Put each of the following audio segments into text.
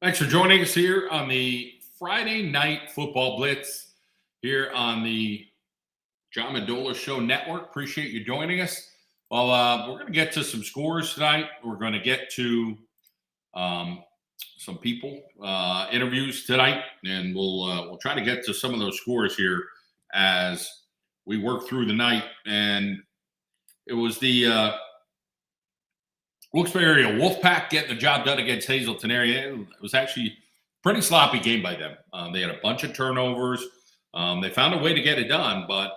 Thanks for joining us here on the Friday Night Football Blitz here on the John Mendola Show Network. Appreciate you joining us. Well, we're going to get to some scores tonight. We're going to get to some people interviews tonight, and we'll try to get to some of those scores here as we work through the night. And it was the Wilkes-Barre area Wolfpack getting the job done against Hazleton area. It was actually a pretty sloppy game by them. They had a bunch of turnovers. They found a way to get it done, but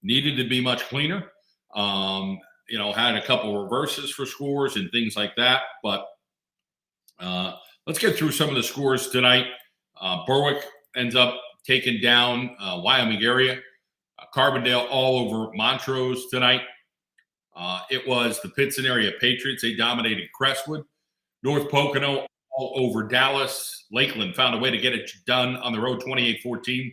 needed to be much cleaner. Had a couple reverses for scores and things like that. But let's get through some of the scores tonight. Berwick ends up taking down Wyoming area. Carbondale all over Montrose tonight. It was the Pittston area Patriots. They dominated Crestwood. North Pocono all over Dallas. Lakeland found a way to get it done on the road, 28-14.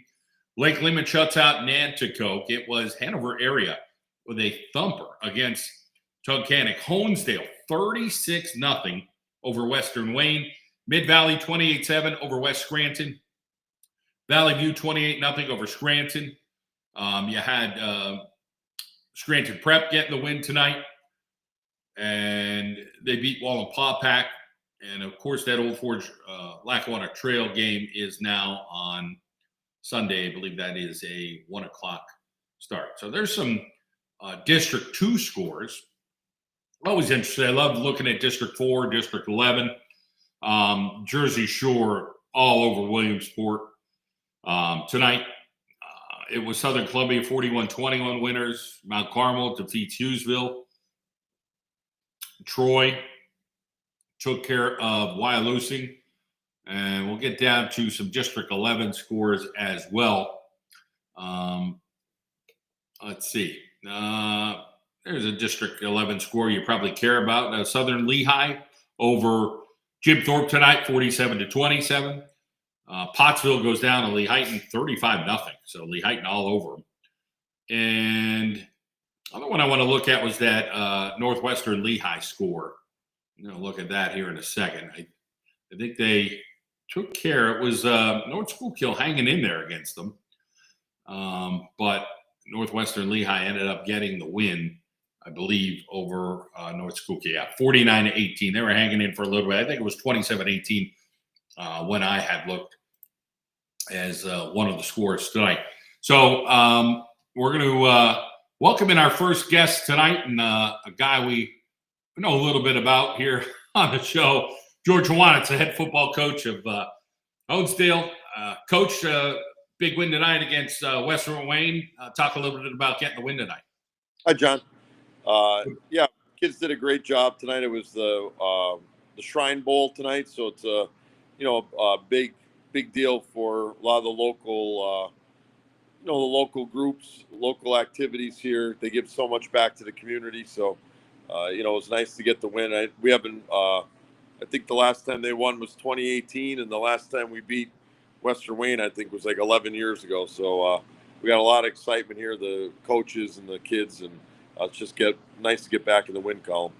Lake Lehman shuts out Nanticoke. It was Hanover area with a thumper against Tunkhannock. Honesdale, 36-0 over Western Wayne. Mid-Valley, 28-7 over West Scranton. Valley View, 28-0 over Scranton. You had Scranton Prep getting the win tonight, and they beat Wallenpaupack. And, of course, that Old Forge Lackawanna Trail game is now on Sunday. I believe that is a 1 o'clock start. So there's some District 2 scores. Always interesting. I love looking at District 4, District 11. Jersey Shore all over Williamsport. Tonight, it was Southern Columbia 41-21 winners. Mount Carmel defeats Hughesville. Troy took care of Wyalusing. And we'll get down to some District 11 scores as well. Let's see. There's a District 11 score you probably care about. Southern Lehigh over Jim Thorpe tonight, 47-27. Pottsville goes down to Lehighton, 35-0. So Lehighton all over them. And other one I want to look at was that Northwestern Lehigh score. I'm going to look at that here in a second. I think they took care. It was North Schuylkill hanging in there against them. But Northwestern Lehigh ended up getting the win, I believe, over North Schuylkill. Yeah, 49-18. They were hanging in for a little bit. I think it was 27-18 when I had looked as one of the scores tonight. So we're going to welcome in our first guest tonight, and a guy we know a little bit about here on the show, George Hawanitz, the head football coach of Honesdale. Coach, big win tonight against Western Wayne. Talk a little bit about getting the win tonight. Hi, John. Yeah, kids did a great job tonight. It was the Shrine Bowl tonight, so it's a big deal for a lot of the local the local groups, local activities here. They give so much back to the community, so it was nice to get the win. We haven't. I think the last time they won was 2018, and the last time we beat Western Wayne, I think, was like 11 years ago. So we got a lot of excitement here, the coaches and the kids, and it's just nice to get back in the win column.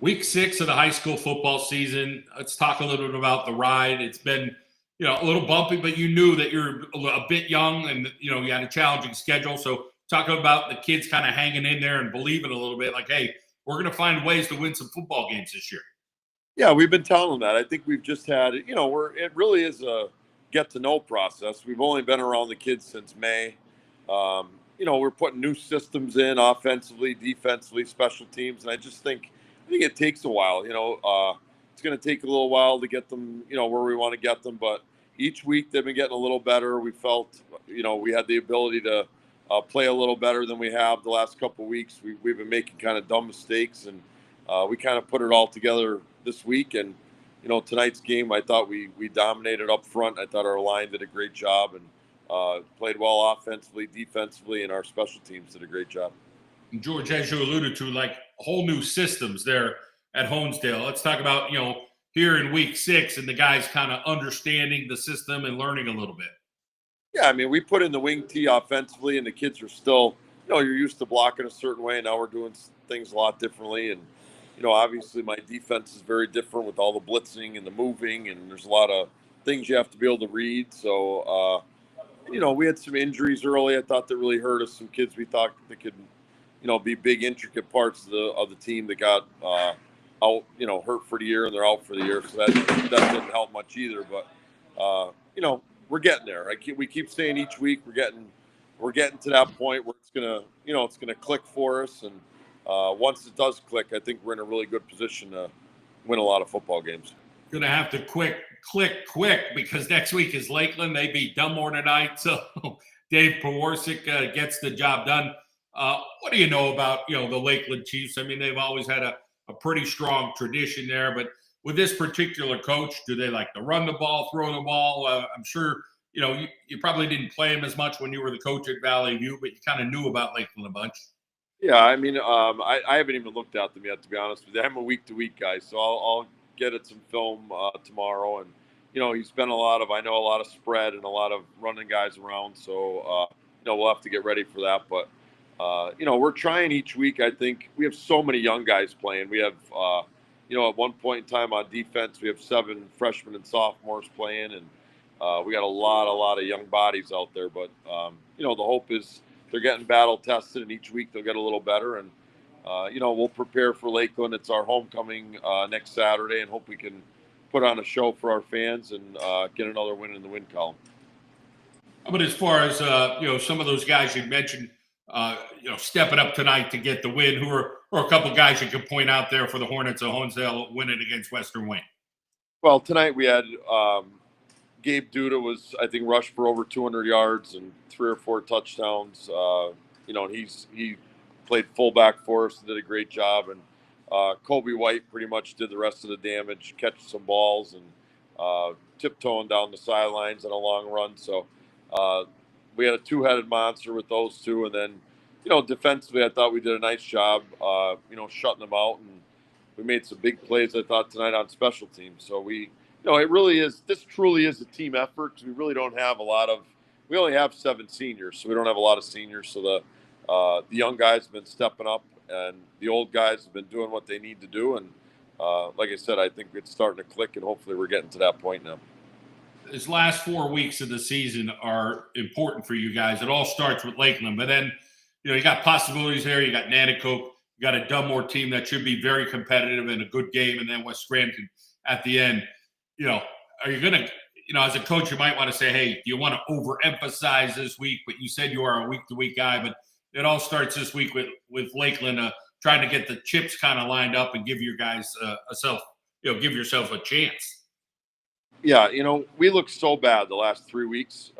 Week 6 of the high school football season. Let's talk a little bit about the ride. It's been, a little bumpy, but you knew that you're a bit young and, you had a challenging schedule. So talking about the kids kind of hanging in there and believing a little bit like, hey, we're going to find ways to win some football games this year. Yeah, we've been telling them that. I think we've just had, it really is a get-to-know process. We've only been around the kids since May. We're putting new systems in offensively, defensively, special teams, and I think it takes a while. It's going to take a little while to get them, where we want to get them, but each week they've been getting a little better. We felt, we had the ability to play a little better than we have the last couple of weeks. We've been making kind of dumb mistakes, and we kind of put it all together this week. And tonight's game, I thought we dominated up front. I thought our line did a great job and played well offensively, defensively, and our special teams did a great job. And George, as you alluded to, like whole new systems there at Honesdale. Let's talk about here in week 6 and the guys kind of understanding the system and learning a little bit. Yeah, I mean, we put in the wing tee offensively, and the kids are still, you're used to blocking a certain way, and now we're doing things a lot differently. And Obviously my defense is very different with all the blitzing and the moving, and there's a lot of things you have to be able to read. So, we had some injuries early. I thought that really hurt us. Some kids we thought that could, be big, intricate parts of the team that got out, hurt for the year, and they're out for the year. So that didn't help much either. But we're getting there. We keep saying each week we're getting to that point where it's gonna click for us. And once it does click, I think we're in a really good position to win a lot of football games. Going to have to click because next week is Lakeland. They beat Dunmore tonight. So Dave Pewarczyk gets the job done. What do you know about, the Lakeland Chiefs? I mean, they've always had a pretty strong tradition there, but with this particular coach, do they like to run the ball, throw the ball? I'm sure, you probably didn't play him as much when you were the coach at Valley View, but you kind of knew about Lakeland a bunch. Yeah, I mean, I haven't even looked at them yet, to be honest with you. I'm a week-to-week guy, so I'll get at some film tomorrow. And, he's been I know a lot of spread and a lot of running guys around, so, we'll have to get ready for that. But, we're trying each week. I think we have so many young guys playing. We have, at one point in time on defense, we have 7 freshmen and sophomores playing, and we got a lot of young bodies out there. But, the hope is they're getting battle tested, and each week they'll get a little better. And, we'll prepare for Lakeland. It's our homecoming next Saturday, and hope we can put on a show for our fans and get another win in the win column. But as far as, some of those guys you mentioned, stepping up tonight to get the win, who are a couple guys you could point out there for the Hornets of Honesdale winning against Western Wayne? Well, tonight we had Gabe Duda was, I think, rushed for over 200 yards and 3 or 4 touchdowns. And he played fullback for us and did a great job. And Kobe White pretty much did the rest of the damage, catch some balls and tiptoeing down the sidelines on a long run. So we had a 2-headed monster with those two. And then, defensively, I thought we did a nice job, shutting them out. And we made some big plays, I thought, tonight on special teams. So this truly is a team effort. We really don't have we only have 7 seniors, so we don't have a lot of seniors. So the young guys have been stepping up, and the old guys have been doing what they need to do. And like I said, I think it's starting to click, and hopefully we're getting to that point now. This last 4 weeks of the season are important for you guys. It all starts with Lakeland, but then, you got possibilities there. You got Nanticoke, you got a Dunmore team that should be very competitive in a good game, and then West Scranton at the end. Are you going to, as a coach, you might want to say, hey, do you want to overemphasize this week? But you said you are a week-to-week guy, but it all starts this week with Lakeland trying to get the chips kind of lined up and give your guys give yourself a chance. Yeah, we looked so bad the last 3 weeks.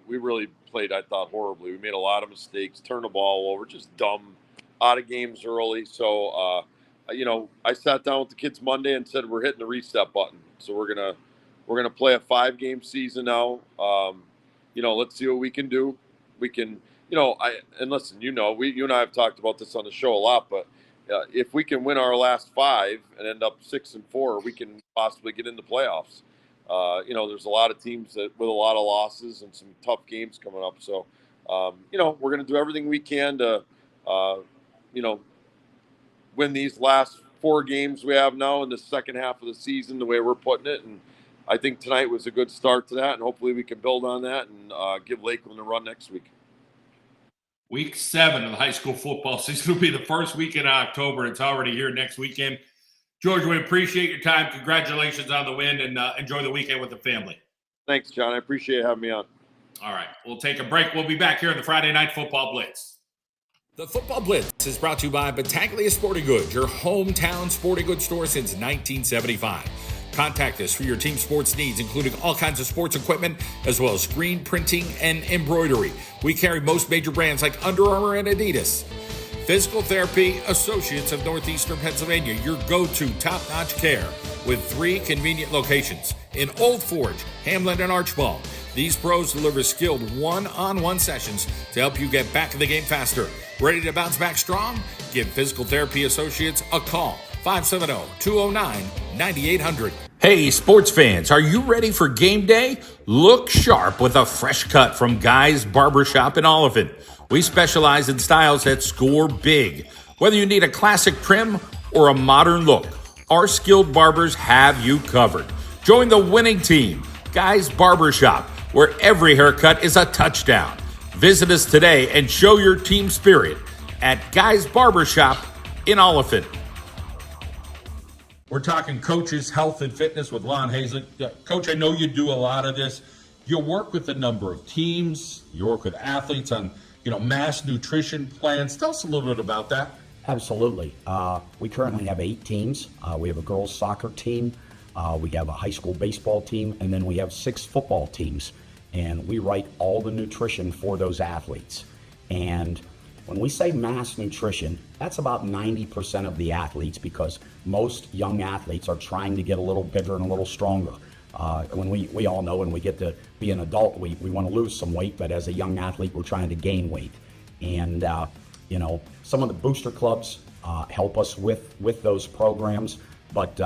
We really played, I thought, horribly. We made a lot of mistakes, turned the ball over, just dumb, out of games early. So, I sat down with the kids Monday and said we're hitting the reset button. So we're gonna play a 5-game season now. Let's see what we can do. We can, and listen, you and I have talked about this on the show a lot, but if we can win our last 5 and end up 6-4, we can possibly get in the playoffs. There's a lot of teams with a lot of losses and some tough games coming up. So, we're going to do everything we can to, win these last 4 games we have now in the second half of the season, the way we're putting it. And I think tonight was a good start to that. And hopefully we can build on that and give Lakeland a run next week. Week 7 of the high school football season will be the first week in October. It's already here next weekend. George, we appreciate your time. Congratulations on the win, and enjoy the weekend with the family. Thanks, John. I appreciate having me on. All right. We'll take a break. We'll be back here in the Friday Night Football Blitz. The Football Blitz is brought to you by Battaglia Sporting Goods, your hometown sporting goods store since 1975. Contact us for your team sports needs, including all kinds of sports equipment, as well as screen printing and embroidery. We carry most major brands like Under Armour and Adidas. Physical Therapy Associates of Northeastern Pennsylvania, your go-to top-notch care with 3 convenient locations in Old Forge, Hamlin, and Archbald. These pros deliver skilled one-on-one sessions to help you get back in the game faster. Ready to bounce back strong? Give Physical Therapy Associates a call, 570-209-9800. Hey, sports fans, are you ready for game day? Look sharp with a fresh cut from Guy's Barbershop in Oliphant. We specialize in styles that score big. Whether you need a classic trim or a modern look, our skilled barbers have you covered. Join the winning team, Guys Barbershop, where every haircut is a touchdown. Visit us today and show your team spirit at Guys Barbershop in Oliphant. We're talking coaches, health and fitness with Lon Hazlett. Coach, I know you do a lot of this. You work with a number of teams. You work with athletes on, mass nutrition plans. Tell us a little bit about that. Absolutely. We currently have 8 teams. We have a girls soccer team. We have a high school baseball team, and then we have 6 football teams. And we write all the nutrition for those athletes. And when we say mass nutrition, that's about 90% of the athletes, because most young athletes are trying to get a little bigger and a little stronger. When we all know when we get to be an adult, we want to lose some weight, but as a young athlete, we're trying to gain weight. And, some of the booster clubs help us with those programs. But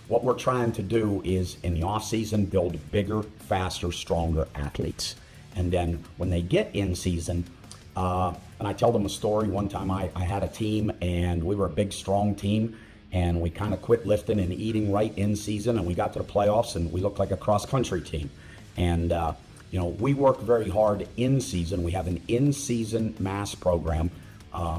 what we're trying to do is, in the off season, build bigger, faster, stronger athletes. And then when they get in season, and I tell them a story. One time I had a team, and we were a big, strong team, and we kind of quit lifting and eating right in season, and we got to the playoffs, and we looked like a cross-country team. And, we work very hard in season. We have an in-season mass program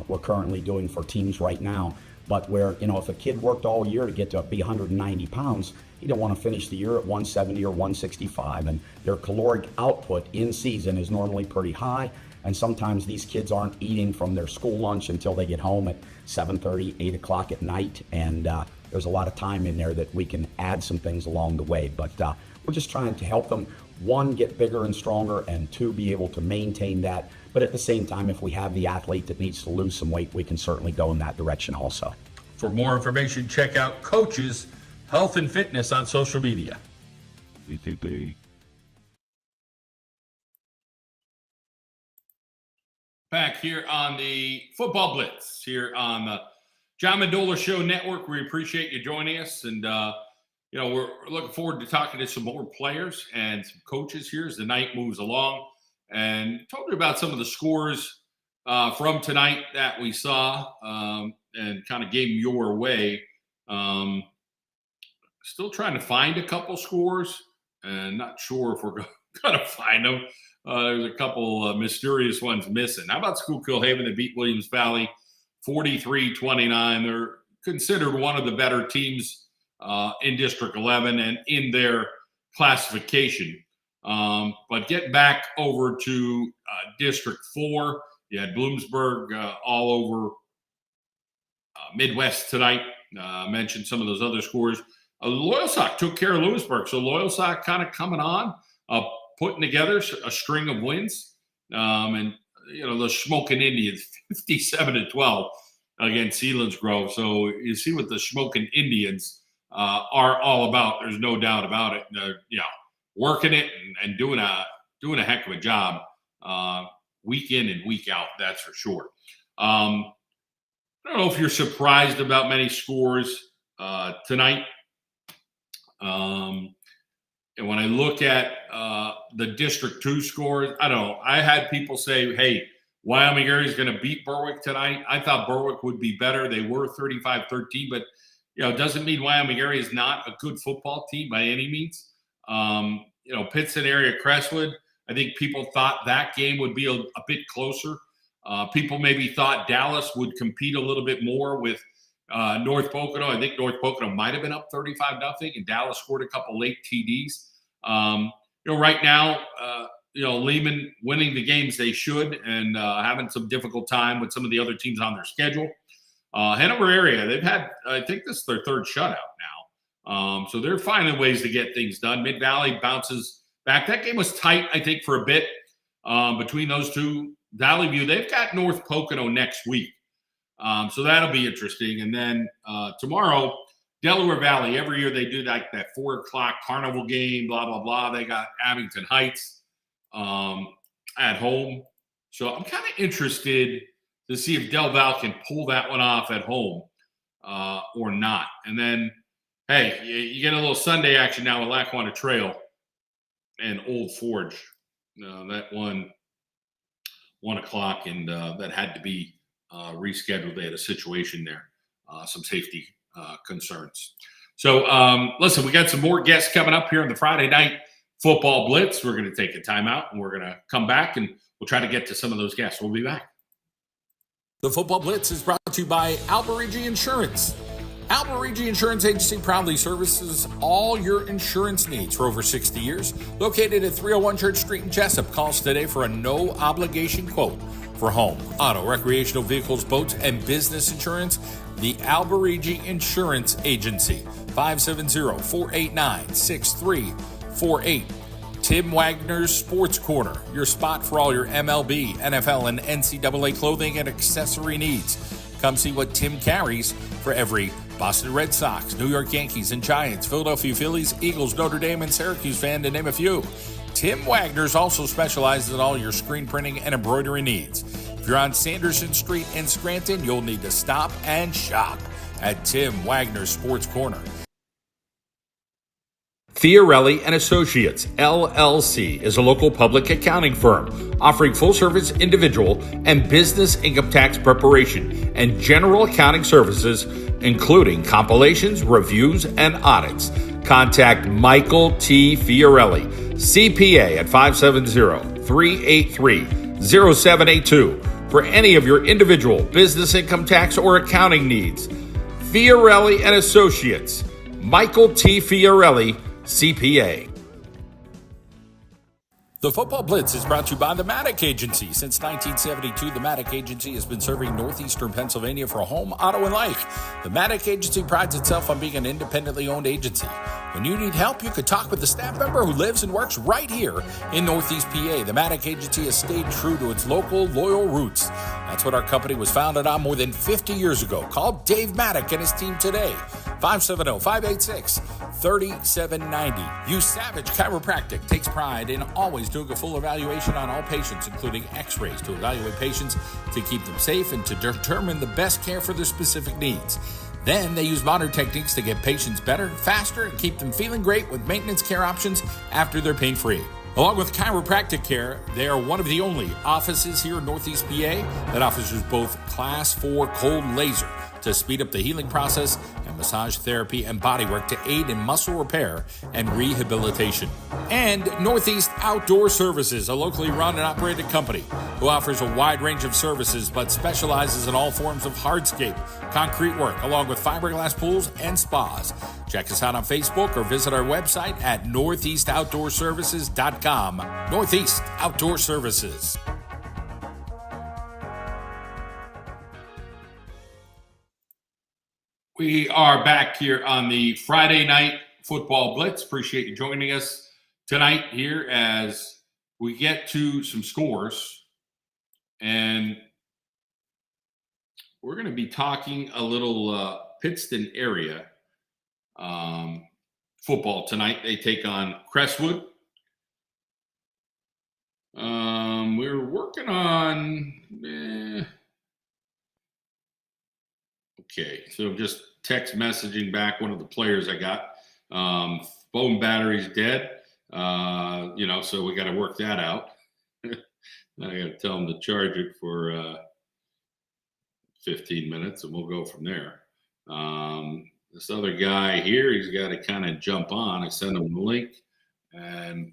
we're currently doing for teams right now. But where, if a kid worked all year to get to be 190 pounds, he don't want to finish the year at 170 or 165. And their caloric output in season is normally pretty high. And sometimes these kids aren't eating from their school lunch until they get home at 7:30, 8 o'clock at night. And there's a lot of time in there that we can add some things along the way. But we're just trying to help them, 1, get bigger and stronger, and 2, be able to maintain that. But at the same time, if we have the athlete that needs to lose some weight, we can certainly go in that direction also. For more information, check out Coaches Health and Fitness on social media. Back here on the Football Blitz, here on the John Mendola Show Network. We appreciate you joining us, and we're looking forward to talking to some more players and some coaches here as the night moves along. And told you about some of the scores from tonight that we saw, and kind of gave them your way. Still trying to find a couple scores, and not sure if we're going to find them. There's a couple mysterious ones missing. How about Schuylkill Haven? They beat Williams Valley 43-29. They're considered one of the better teams in District 11 and in their classification. But getting back over to District 4, you had Bloomsburg all over Midwest tonight. Mentioned some of those other scores. Loyalsock took care of Lewisburg. So Loyalsock kind of coming on, putting together a string of wins. And, the Smoking Indians, 57-12 against Sealands Grove. So you see what the Smoking Indians are all about. There's no doubt about it. Working it and doing a heck of a job week in and week out, that's for sure. I don't know if you're surprised about many scores tonight. And when I look at the District 2 scores, I don't know. I had people say, hey, Wyoming area is going to beat Berwick tonight. I thought Berwick would be better. They were 35-13, but it doesn't mean Wyoming area is not a good football team by any means. Pittston area, Crestwood, I think people thought that game would be a bit closer. People maybe thought Dallas would compete a little bit more with North Pocono. I think North Pocono might have been up 35-0, and Dallas scored a couple late TDs. Right now, Lehman winning the games they should, and having some difficult time with some of the other teams on their schedule. Hanover area, they've had, I think this is their 3rd shutout now. So they're finding ways to get things done. Mid-Valley bounces back. That game was tight, I think, for a bit between those two. Valley View, they've got North Pocono next week. So that'll be interesting. And then tomorrow, Delaware Valley, every year they do that 4 o'clock carnival game, blah, blah, blah. They got Abington Heights at home. So I'm kind of interested to see if Del Val can pull that one off at home or not. And then, hey, you get a little Sunday action now with Lackawanna Trail and Old Forge. That one, 1 o'clock, and that had to be rescheduled. They had a situation there some safety concerns. So, listen, we got some more guests coming up here on the Friday Night Football Blitz. We're going to take a timeout, and we're going to come back, and we'll try to get to some of those guests. We'll be back. The Football Blitz is brought to you by Alberigi Insurance. Alberigi Insurance Agency proudly services all your insurance needs for over 60 years. Located at 301 Church Street in Jessup. Call us today for a no-obligation quote for home, auto, recreational vehicles, boats, and business insurance. The Alberigi Insurance Agency, 570-489-6348. Tim Wagner's Sports Corner, your spot for all your MLB, NFL, and NCAA clothing and accessory needs. Come see what Tim carries for every Boston Red Sox, New York Yankees and Giants, Philadelphia Phillies, Eagles, Notre Dame, and Syracuse fan, to name a few. Tim Wagner's also specializes in all your screen printing and embroidery needs. If you're on Sanderson Street in Scranton, you'll need to stop and shop at Tim Wagner's Sports Corner. Fiorelli and Associates, LLC, is a local public accounting firm offering full-service individual and business income tax preparation and general accounting services, including compilations, reviews, and audits. Contact Michael T. Fiorelli, CPA, at 570-383-0782 for any of your individual business income tax or accounting needs. Fiorelli and Associates, Michael T. Fiorelli, CPA. The Football Blitz is brought to you by the Maddock Agency. Since 1972, the Maddock Agency has been serving northeastern Pennsylvania for home, auto, and life. The Maddock Agency prides itself on being an independently owned agency. When you need help, you could talk with a staff member who lives and works right here in Northeast PA. The Maddock Agency has stayed true to its local, loyal roots. That's what our company was founded on more than 50 years ago. Call Dave Maddock and his team today. 570-586-3790. Use Savage Chiropractic. Takes pride in always doing a full evaluation on all patients, including x-rays, to evaluate patients to keep them safe and to determine the best care for their specific needs. Then they use modern techniques to get patients better, faster, and keep them feeling great with maintenance care options after they're pain-free. Along with chiropractic care, they are one of the only offices here in Northeast PA that offers both Class 4 cold laser to speed up the healing process and massage therapy and bodywork to aid in muscle repair and rehabilitation. And Northeast Outdoor Services, a locally run and operated company who offers a wide range of services but specializes in all forms of hardscape, concrete work, along with fiberglass pools and spas. Check us out on Facebook or visit our website at northeastoutdoorservices.com. Northeast Outdoor Services. We are back here on the Friday Night Football Blitz. Appreciate you joining us tonight here as we get to some scores. And we're going to be talking a little Pittston area football tonight. They take on Crestwood. We're working on... Okay, so just text messaging back one of the players I got. Phone battery's dead, so we got to work that out. I got to tell him to charge it for 15 minutes, and we'll go from there. This other guy here, he's got to kind of jump on. I send him the link, and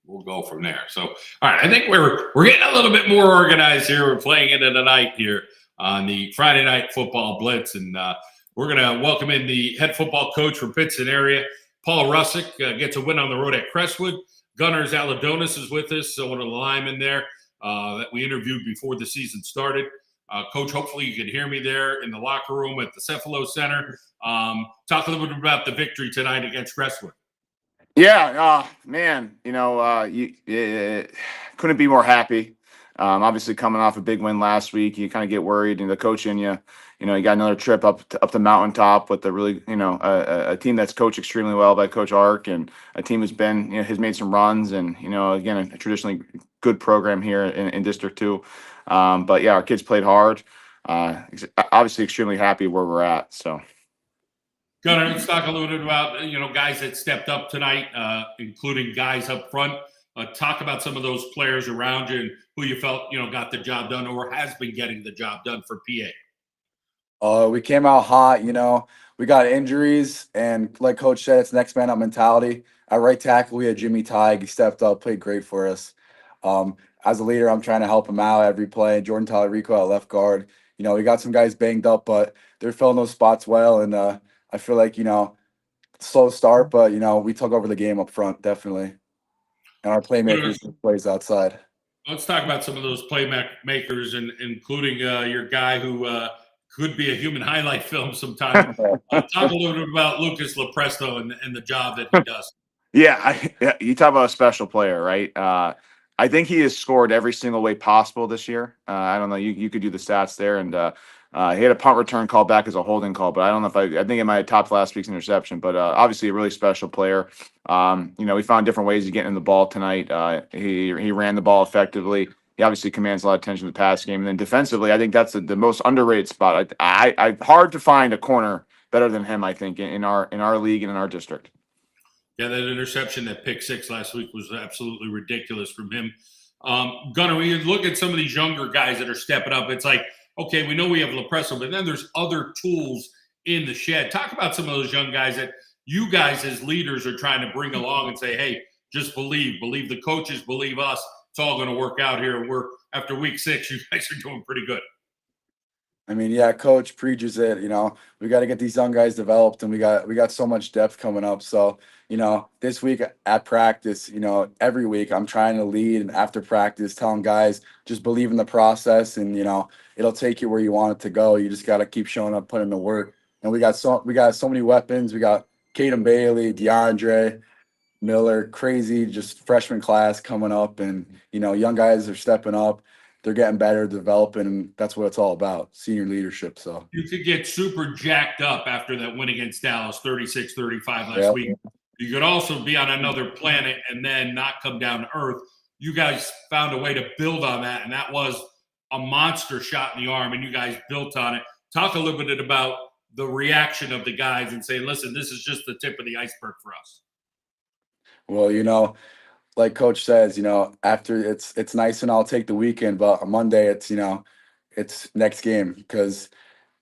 we'll go from there. So, all right, I think we're getting a little bit more organized here. We're playing into the night here on the Friday Night Football Blitz. And we're going to welcome in the head football coach from Pittston area, Paul Russick, gets a win on the road at Crestwood. Gunners Aladonis is with us, so one of the linemen there that we interviewed before the season started. Coach, hopefully you can hear me there in the locker room at the Cephalo Center. Talk a little bit about the victory tonight against Crestwood. Yeah, man, you couldn't be more happy. Obviously, coming off a big win last week, you kind of get worried, and the coach in you, you got another trip up the mountaintop with a really, a team that's coached extremely well by Coach Ark, and a team has been, has made some runs, and again, a traditionally good program here in District 2. But yeah, our kids played hard. Obviously, extremely happy where we're at. So. Gunnar, let's talk a little bit about guys that stepped up tonight, including guys up front. Talk about some of those players around you and who you felt got the job done or has been getting the job done for PA. We came out hot, we got injuries, and like Coach said, it's next man up mentality. At right tackle, we had Jimmy Tighe. He stepped up, played great for us. As a leader, I'm trying to help him out every play. Jordan Tallarico at left guard. We got some guys banged up, but they're filling those spots well. And I feel like, slow start, but, we took over the game up front, definitely. And our playmakers plays outside. Let's talk about some of those playmakers, and including your guy who could be a human highlight film sometime. Talk a little bit about Lucas Lepresto and the job that he does. Yeah, you talk about a special player, right? I think he has scored every single way possible this year. I don't know. You could do the stats there, and he had a punt return call back as a holding call, but I don't know if I think it might have topped last week's interception. But obviously, a really special player. We found different ways of getting the ball tonight. He ran the ball effectively. He obviously commands a lot of attention in the pass game, and then defensively, I think that's the most underrated spot. I hard to find a corner better than him. I think in our league and in our district. Yeah, that interception, that pick six last week was absolutely ridiculous from him. Gunnar, when you look at some of these younger guys that are stepping up, it's like, okay, we know we have Lepresto, but then there's other tools in the shed. Talk about some of those young guys that you guys as leaders are trying to bring along and say, hey, just believe the coaches, believe us. It's all going to work out here. We're after week 6, you guys are doing pretty good. I mean, yeah, coach preaches it, we got to get these young guys developed, and we got so much depth coming up. So, this week at practice, every week I'm trying to lead, and after practice telling guys, just believe in the process, and, it'll take you where you want it to go. You just got to keep showing up, putting in the work. And we got so many weapons. We got Caden Bailey, DeAndre Miller, crazy, just freshman class coming up, and, young guys are stepping up. They're getting better, developing, and that's what it's all about, senior leadership. So you could get super jacked up after that win against Dallas, 36-35 last week. You could also be on another planet and then not come down to earth. You guys found a way to build on that, and that was a monster shot in the arm, and you guys built on it. Talk a little bit about the reaction of the guys and say, listen, this is just the tip of the iceberg for us. Well, like coach says, after it's nice and I'll take the weekend, but on Monday it's next game. Because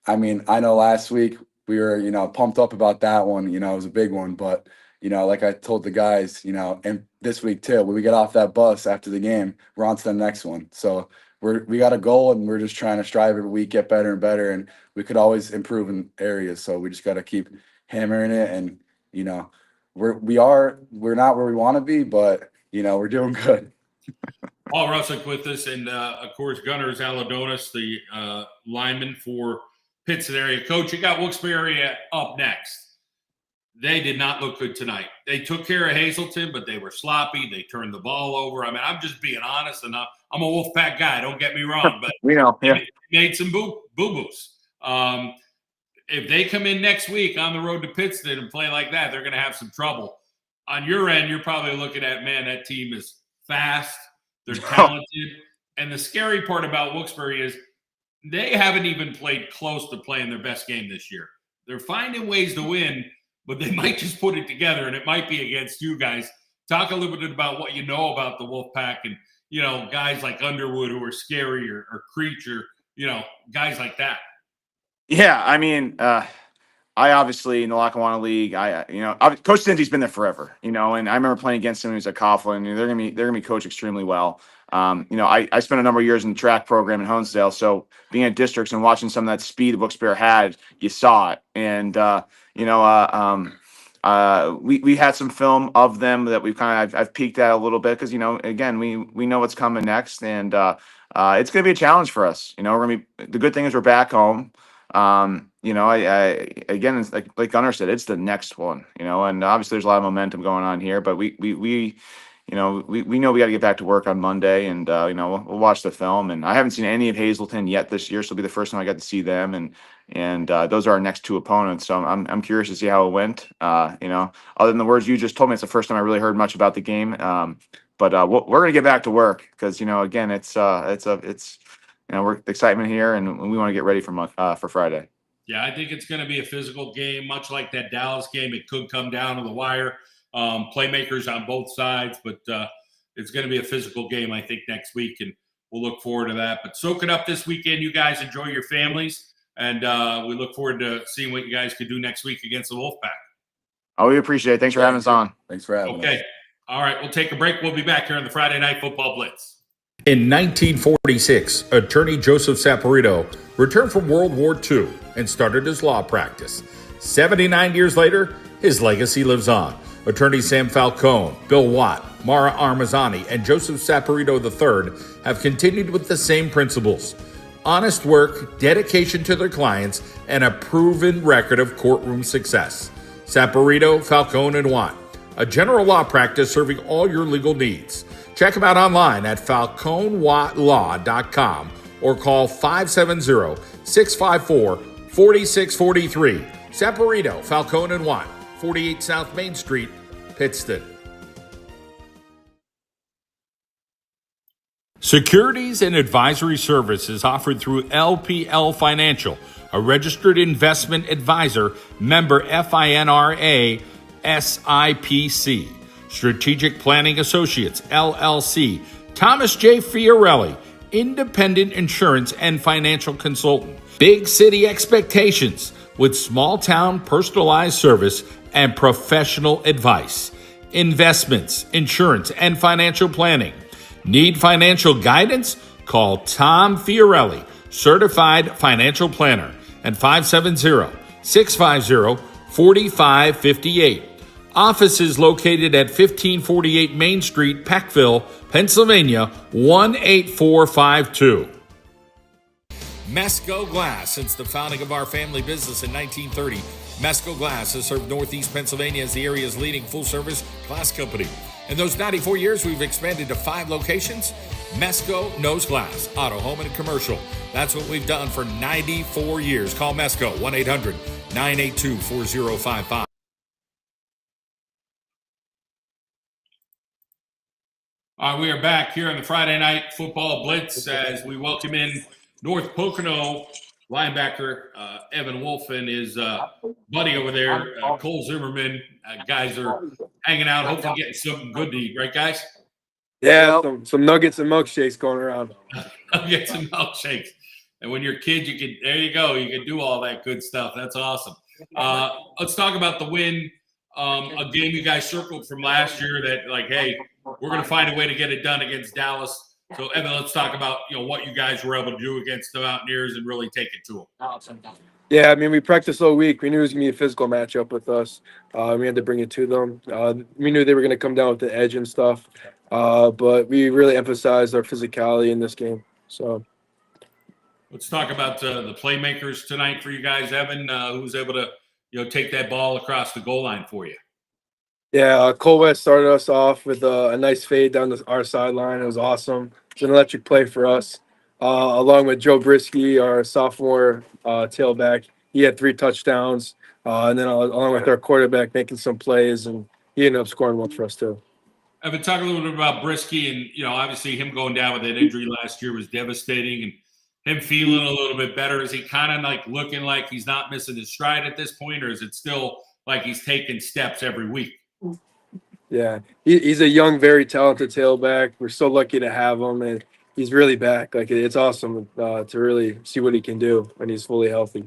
I know last week we were, pumped up about that one, it was a big one, but like I told the guys, and this week too, when we get off that bus after the game, we're on to the next one. So we got a goal, and we're just trying to strive every week, get better and better, and we could always improve in areas. So we just got to keep hammering it, and we're not where we want to be, but we're doing good. Paul Russick with us, and of course Gunnar Aladonis, the lineman for Pittston area. Coach, you got Wilkes-Barre up next. They did not look good tonight. They took care of Hazleton, but they were sloppy. They turned the ball over. I'm just being honest, and I'm a Wolfpack guy. Don't get me wrong, but we know, yeah, they made some boo-boos. If they come in next week on the road to Pittston and play like that, they're going to have some trouble. On your end, you're probably looking at, man, that team is fast. They're talented. And the scary part about Wilkes-Barre is they haven't even played close to playing their best game this year. They're finding ways to win, but they might just put it together, and it might be against you guys. Talk a little bit about what you know about the Wolfpack and, guys like Underwood who are scary, or Creature, guys like that. Yeah, I obviously in the Lackawanna League, Coach Stinty's been there forever, and I remember playing against him when he was at Coughlin. They're gonna be coached extremely well. I spent a number of years in the track program in Honesdale, so being at districts and watching some of that speed that Wilkes-Barre had, you saw it. And we had some film of them that I've peeked at a little bit because again we know what's coming next, and it's gonna be a challenge for us. The good thing is we're back home. Again, it's like Gunnar said, it's the next one, and obviously there's a lot of momentum going on here, but we know we got to get back to work on Monday, and we'll watch the film. And I haven't seen any of Hazleton yet this year, so it'll be the first time I got to see them, and those are our next 2 opponents. So I'm curious to see how it went. Other than the words you just told me, it's the first time I really heard much about the game. But we're gonna get back to work because again, it's we're excitement here, and we want to get ready for Friday. Yeah, I think it's going to be a physical game, much like that Dallas game. It could come down to the wire. Playmakers on both sides, but it's going to be a physical game, I think, next week, and we'll look forward to that. But soak it up this weekend. You guys enjoy your families. And we look forward to seeing what you guys could do next week against the Wolfpack. Oh, we appreciate it. Thanks for having us on. Thanks for having us. Okay. All right. We'll take a break. We'll be back here on the Friday Night Football Blitz. In 1946, attorney Joseph Saporito returned from World War II and started his law practice. 79 years later, his legacy lives on. Attorney Sam Falcone, Bill Watt, Mara Armazzani, and Joseph Saporito III have continued with the same principles: honest work, dedication to their clients, and a proven record of courtroom success. Saporito, Falcone, and Watt, a general law practice serving all your legal needs. Check them out online at falconewattlaw.com or call 570-654-4643. Saporito, Falcone, and Watt, 48 South Main Street, Pittston. Securities and advisory services offered through LPL Financial, a registered investment advisor, member FINRA, SIPC. Strategic Planning Associates, LLC. Thomas J. Fiorelli, independent insurance and financial consultant. Big city expectations with small town personalized service and professional advice. Investments, insurance, and financial planning. Need financial guidance? Call Tom Fiorelli, certified financial planner, at 570-650-4558. Office is located at 1548 Main Street, Peckville, Pennsylvania, 18452. Mesco Glass. Since the founding of our family business in 1930, Mesco Glass has served Northeast Pennsylvania as the area's leading full-service glass company. In those 94 years, we've expanded to 5 locations. Mesco knows glass, auto, home, and commercial. That's what we've done for 94 years. Call Mesco, 1-800-982-4055. We are back here on the Friday Night Football Blitz as we welcome in North Pocono linebacker Evan Wolf and his buddy over there, Cole Zimmerman. Guys are hanging out, hopefully getting something good to eat, right, guys? Yeah, some nuggets and milkshakes going around. Get some milkshakes. And when you're a kid, you can, there you go, you can do all that good stuff. That's awesome. Let's talk about the win. A game you guys circled from last year that, like, hey, we're going to find a way to get it done against Dallas. So, Evan, let's talk about, what you guys were able to do against the Mountaineers and really take it to them. Yeah, I mean, we practiced all week. We knew it was going to be a physical matchup with us. We had to bring it to them. We knew they were going to come down with the edge and stuff. But we really emphasized our physicality in this game. So let's talk about the playmakers tonight for you guys. Evan, who was able to, take that ball across the goal line for you? Yeah, Cole West started us off with a nice fade down our sideline. It was awesome. It's an electric play for us. Along with Joe Brisky, our sophomore tailback, he had 3 touchdowns. And then along with our quarterback making some plays, and he ended up scoring one for us too. I've been talking a little bit about Brisky, and obviously him going down with that injury last year was devastating, and him feeling a little bit better. Is he kind of like looking like he's not missing his stride at this point, or is it still like he's taking steps every week? Yeah, he's a young, very talented tailback. We're so lucky to have him, and he's really back. Like, it's awesome to really see what he can do when he's fully healthy.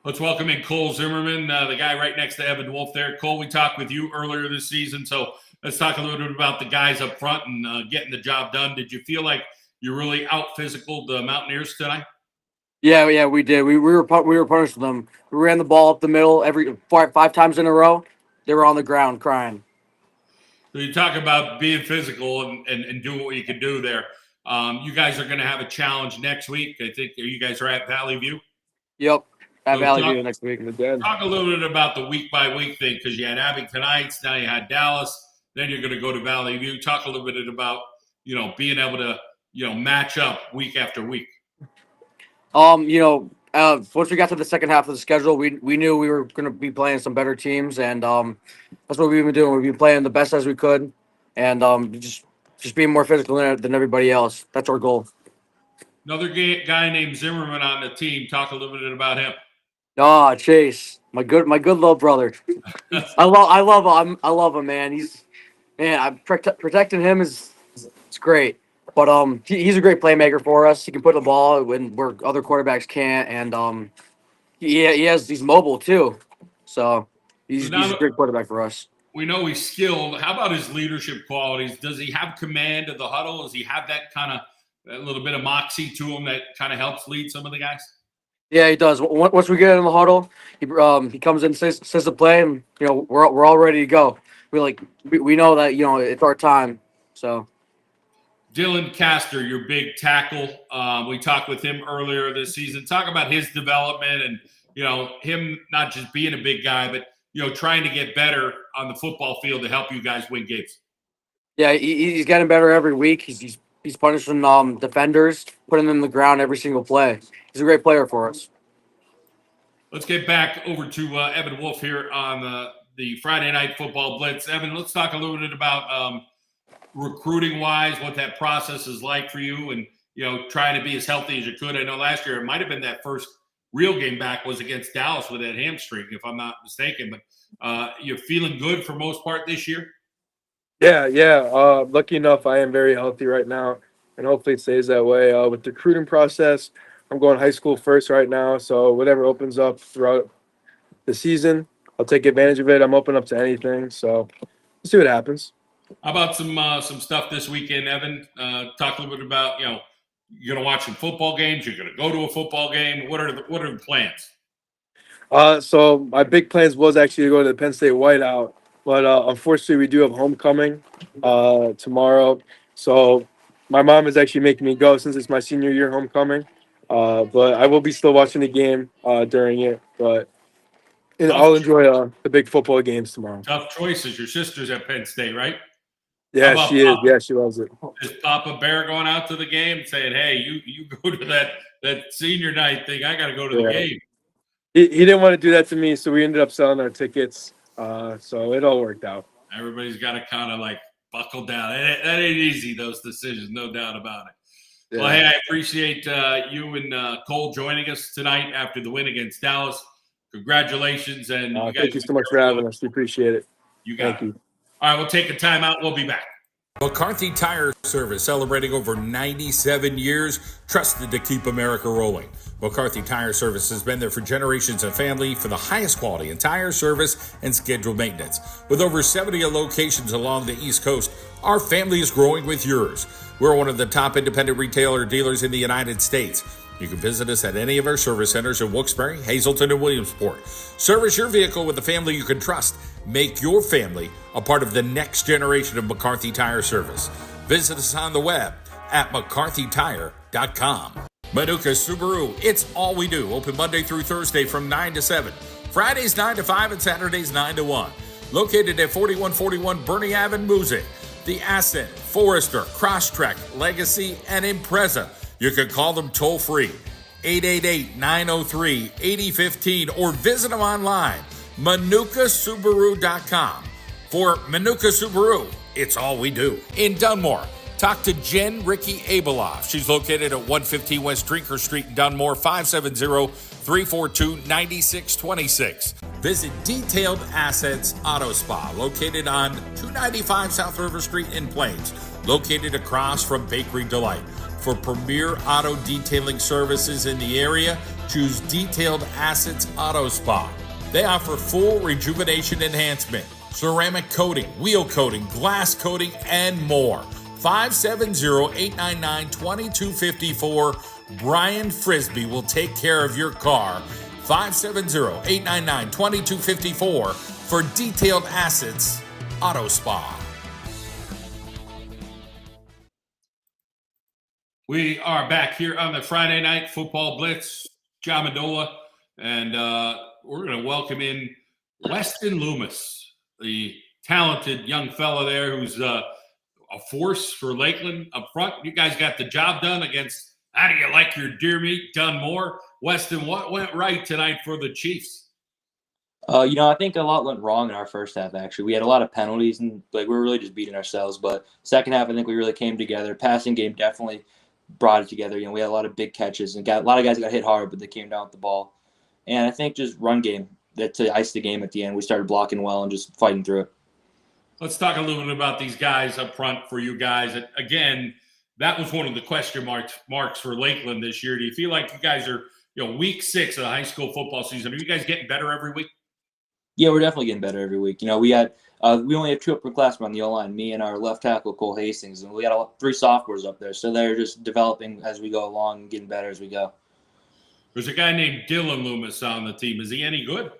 Let's welcome in Cole Zimmerman, the guy right next to Evan Wolf there. Cole, we talked with you earlier this season, so let's talk a little bit about the guys up front and getting the job done. Did you feel like you really out-physicaled the Mountaineers tonight? Yeah, we did. We were punished with them. We ran the ball up the middle every 5 times in a row. They were on the ground crying. So you talk about being physical and doing what you can do there. You guys are going to have a challenge next week. I think you guys are at Valley View. Yep, at So Valley View next week. Talk a little bit about the week-by-week thing, because you had Abington Heights, now you had Dallas, then you're going to go to Valley View. Talk a little bit about, being able to, match up week after week. Once we got to the second half of the schedule, we knew we were going to be playing some better teams, and that's what we've been doing. We've been playing the best as we could, and just being more physical than everybody else. That's our goal. Another guy named Zimmerman on the team. Talk a little bit about him. Chase, my good little brother. I love him, man. Protecting him it's great. But he's a great playmaker for us. He can put the ball when where other quarterbacks can't, and he's mobile too. So So he's a now great quarterback for us. we know he's skilled. How about his leadership qualities? Does he have command of the huddle? Does he have that kind of a little bit of moxie to him that kind of helps lead some of the guys? Yeah, he does. Once we get in the huddle, he comes in, says the play, and we're all ready to go. We know that it's our time. So Dylan Castor, your big tackle. We talked with him earlier this season. Talk about his development and him not just being a big guy, but trying to get better on the football field to help you guys win games. yeah, he's getting better every week. He's punishing defenders, putting them in the ground every single play. He's a great player for us. Let's get back over to Evan Wolf here on the Friday Night Football Blitz. Evan, let's talk a little bit about recruiting-wise, what that process is like for you, and trying to be as healthy as you could. I know last year it might have been that first real game back was against Dallas with that hamstring, if I'm not mistaken. But you're feeling good for most part this year? Yeah. Lucky enough, I am very healthy right now, and hopefully it stays that way. With the recruiting process, I'm going high school first right now, so whatever opens up throughout the season, I'll take advantage of it. I'm open up to anything, so we'll see what happens. How about some stuff this weekend, Evan? Talk a little bit about you're going to watch some football games. You're going to go to a football game. What are the plans? So my big plans was actually to go to the Penn State Whiteout, but unfortunately we do have homecoming tomorrow. So my mom is actually making me go since it's my senior year homecoming. But I will be still watching the game during it. But I'll enjoy the big football games tomorrow. Tough choices. Your sister's at Penn State, right? Yeah, she is. Yeah, she loves it. Is Papa Bear going out to the game saying, "Hey, you go to that senior night thing. I got to go to the game." He didn't want to do that to me, so we ended up selling our tickets. So it all worked out. Everybody's got to kind of like buckle down. That ain't easy, those decisions, no doubt about it. Yeah. Well, hey, I appreciate you and Cole joining us tonight after the win against Dallas. Congratulations. And thank you so much for having us. We appreciate it. You got it. All right, we'll take a timeout. We'll be back. McCarthy Tire Service, celebrating over 97 years, trusted to keep America rolling. McCarthy Tire Service has been there for generations and family for the highest quality in tire service and scheduled maintenance. With over 70 locations along the East Coast, our family is growing with yours. We're one of the top independent retailer dealers in the United States. You can visit us at any of our service centers in Wilkes-Barre, Hazleton, and Williamsport. Service your vehicle with a family you can trust. Make your family a part of the next generation of McCarthy Tire Service. Visit us on the web at mccarthytire.com. Manuka Subaru, it's all we do. Open Monday through Thursday from 9 to 7. Fridays 9 to 5 and Saturdays 9 to 1. Located at 4141 Bernie Ave in Moosic. The Ascent, Forester, Crosstrek, Legacy, and Impreza. You can call them toll-free, 888-903-8015, or visit them online, manukasubaru.com. For Manuka Subaru, it's all we do. In Dunmore, talk to Jen Ricky Abeloff. She's located at 115 West Drinker Street in Dunmore, 570-342-9626. Visit Detailed Assets Auto Spa, located on 295 South River Street in Plains, located across from Bakery Delight. For premier auto detailing services in the area, choose Detailed Assets Auto Spa. They offer full rejuvenation enhancement, ceramic coating, wheel coating, glass coating, and more. 570-899-2254. Brian Frisbee will take care of your car. 570-899-2254 for Detailed Assets Auto Spa. We are back here on the Friday Night Football Blitz. John Mendola, and we're going to welcome in Weston Loomis, the talented young fella there who's a force for Lakeland up front. You guys got the job done against, how do you like your deer meat, Dunmore? Weston, what went right tonight for the Chiefs? I think a lot went wrong in our first half, actually. We had a lot of penalties, and we were really just beating ourselves. But second half, I think we really came together. Passing game definitely brought it together. We had a lot of big catches, and a lot of guys got hit hard, but they came down with the ball. And I think just run game, that to ice the game at the end, we started blocking well and just fighting through it. Let's talk a little bit about these guys up front for you guys. Again, that was one of the question marks for Lakeland this year. Do you feel like you guys are, week 6 of the high school football season? Are you guys getting better every week? Yeah, we're definitely getting better every week. We only have 2 upperclassmen on the O-line, me and our left tackle, Cole Hastings, and we got 3 sophomores up there. So they're just developing as we go along and getting better as we go. There's a guy named Dylan Loomis on the team. Is he any good?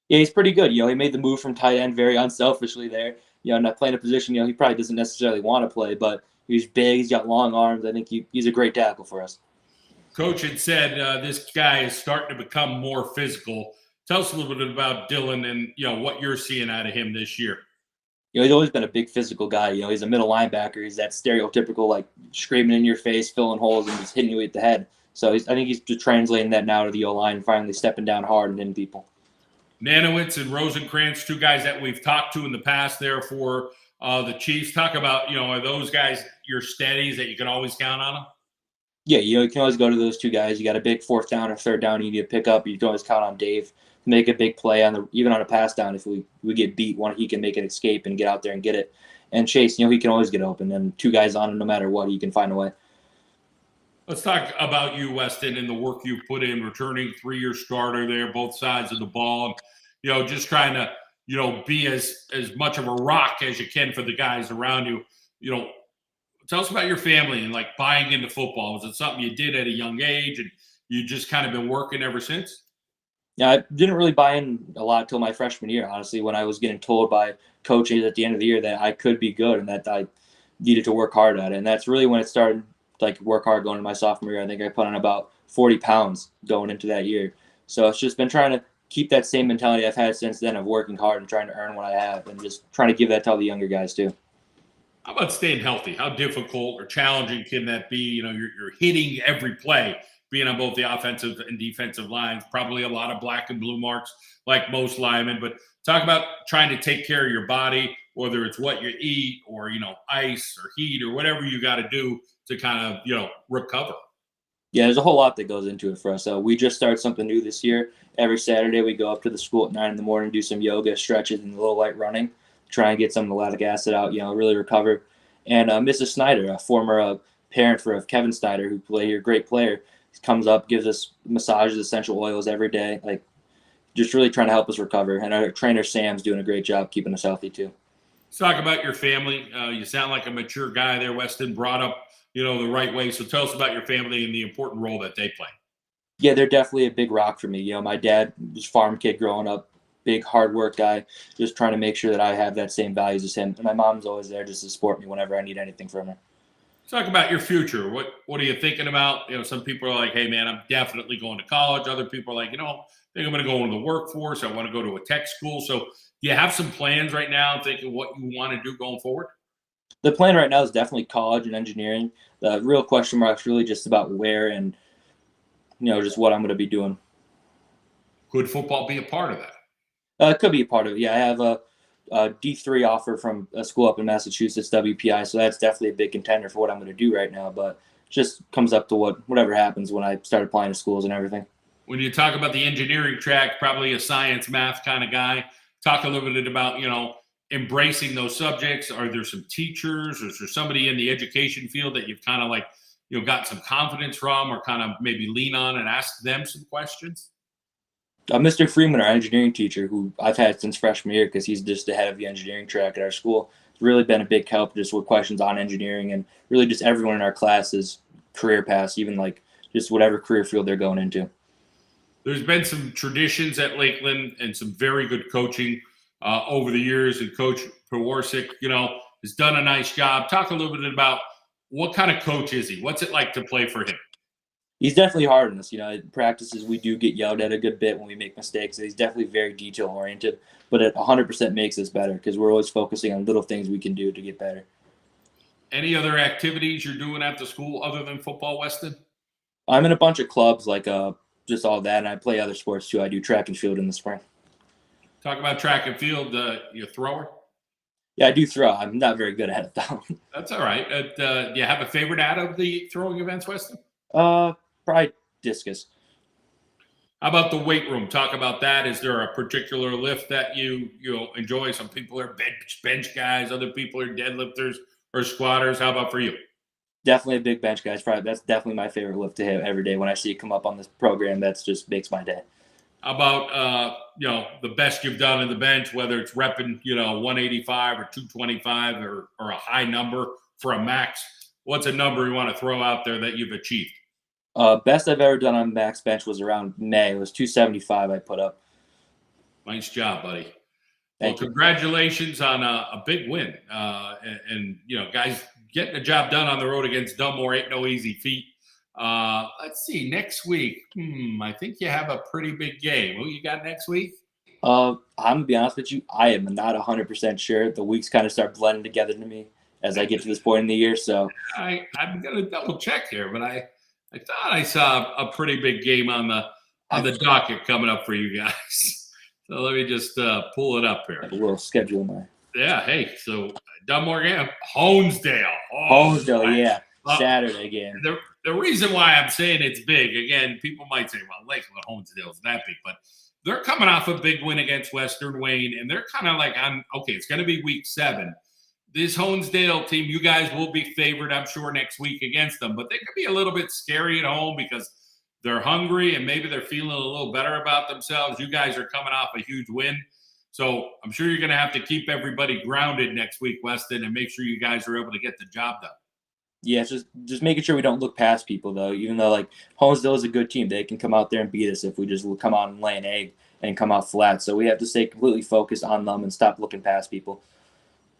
Yeah, he's pretty good. He made the move from tight end very unselfishly there. Not playing a position, he probably doesn't necessarily want to play, but he's big. He's got long arms. I think he's a great tackle for us. Coach had said this guy is starting to become more physical. Tell us a little bit about Dylan and, what you're seeing out of him this year. He's always been a big physical guy. He's a middle linebacker. He's that stereotypical, like, screaming in your face, filling holes, and just hitting you at the head. So I think he's just translating that now to the O-line, finally stepping down hard and hitting people. Nanowitz and Rosenkrantz, 2 guys that we've talked to in the past there for the Chiefs. Talk about, are those guys your steadies that you can always count on them? Yeah, you can always go to those 2 guys. You got a big 4th down or 3rd down you need to pick up. You can always count on Dave to make a big play even on a pass down. If we get beat, he can make an escape and get out there and get it. And Chase, he can always get open. And 2 guys on him, no matter what, he can find a way. Let's talk about you, Weston, and the work you've put in, returning 3-year starter there, both sides of the ball, and, just trying to, be as much of a rock as you can for the guys around you. Tell us about your family and, like, buying into football. Was it something you did at a young age and you just kind of been working ever since? Yeah, I didn't really buy in a lot till my freshman year, honestly, when I was getting told by coaches at the end of the year that I could be good and that I needed to work hard at it. And that's really when it started, like, work hard going into my sophomore year. I think I put on about 40 pounds going into that year. So it's just been trying to keep that same mentality I've had since then of working hard and trying to earn what I have and just trying to give that to all the younger guys too. How about staying healthy? How difficult or challenging can that be? You're hitting every play, being on both the offensive and defensive lines, probably a lot of black and blue marks like most linemen, but talk about trying to take care of your body, whether it's what you eat or, ice or heat or whatever you got to do to kind of, recover. Yeah, there's a whole lot that goes into it for us. We just started something new this year. Every Saturday we go up to the school at 9 in the morning, do some yoga, stretches, and a little light running, try and get some of the lactic acid out, really recover. And Mrs. Snyder, a former parent of Kevin Snyder, who played here, great player, comes up, gives us massages, essential oils every day, like just really trying to help us recover. And our trainer Sam's doing a great job keeping us healthy too. Let's talk about your family. You sound like a mature guy there, Weston, brought up, the right way. So tell us about your family and the important role that they play. Yeah, they're definitely a big rock for me. My dad was a farm kid growing up, big hard work guy, just trying to make sure that I have that same values as him. And my mom's always there just to support me whenever I need anything from her. Talk about your future. What are you thinking about? Some people are like, hey, man, I'm definitely going to college. Other people are like, I think I'm going to go into the workforce. I want to go to a tech school. So do you have some plans right now thinking what you want to do going forward? The plan right now is definitely college and engineering. The real question mark is really just about where and, just what I'm going to be doing. Could football be a part of that? It could be a part of it. Yeah, I have a D3 offer from a school up in Massachusetts, WPI, so that's definitely a big contender for what I'm going to do right now, but it just comes up to whatever happens when I start applying to schools and everything. When you talk about the engineering track, probably a science, math kind of guy, talk a little bit about, embracing those subjects. Are there some teachers or is there somebody in the education field that you've kind of like, got some confidence from or kind of maybe lean on and ask them some questions? Mr. Freeman, our engineering teacher, who I've had since freshman year because he's just the head of the engineering track at our school, has really been a big help just with questions on engineering and really just everyone in our classes' career paths, even like just whatever career field they're going into. There's been some traditions at Lakeland and some very good coaching over the years, and Coach Pewarczyk, has done a nice job. Talk a little bit about what kind of coach is he? What's it like to play for him? He's definitely hard on us. At practices, we do get yelled at a good bit when we make mistakes. He's definitely very detail-oriented, but it 100% makes us better because we're always focusing on little things we can do to get better. Any other activities you're doing at the school other than football, Weston? I'm in a bunch of clubs, like just all that, and I play other sports too. I do track and field in the spring. Talk about track and field. You a thrower? Yeah, I do throw. I'm not very good at it, though. That's all right. Do you have a favorite out of the throwing events, Weston? Probably discus. How about the weight room? Talk about that. Is there a particular lift that you enjoy? Some people are bench guys. Other people are deadlifters or squatters. How about for you? Definitely a big bench guy. That's definitely my favorite lift to hit every day. When I see it come up on this program, that's just makes my day. How about the best you've done in the bench, whether it's repping 185 or 225 or a high number for a max? What's a number you want to throw out there that you've achieved? Best I've ever done on max bench was around May. It was 275 I put up. Nice job, buddy. Thank you. Congratulations on a big win. And guys, getting the job done on the road against Dunmore ain't no easy feat. Let's see, next week. I think you have a pretty big game. Who you got next week? I'm gonna be honest with you. I am not 100% sure. The weeks kind of start blending together to me as I get to this point in the year. So I'm gonna double check here, but I thought I saw a pretty big game on the docket coming up for you guys. So let me just pull it up here. a little schedule in there. Yeah, hey, so Dunmore game, Honesdale. Honesdale, yeah, Saturday game. The reason why I'm saying it's big, again, people might say, well, Lakeland Honesdale's that big, but they're coming off a big win against Western Wayne, and they're kind of like, it's going to be week 7. This Honesdale team, you guys will be favored, I'm sure, next week against them, but they could be a little bit scary at home because they're hungry and maybe they're feeling a little better about themselves. You guys are coming off a huge win. So I'm sure you're going to have to keep everybody grounded next week, Weston, and make sure you guys are able to get the job done. Yeah, just making sure we don't look past people, though. Even though, like, Honesdale is a good team. They can come out there and beat us if we just come out and lay an egg and come out flat. So we have to stay completely focused on them and stop looking past people.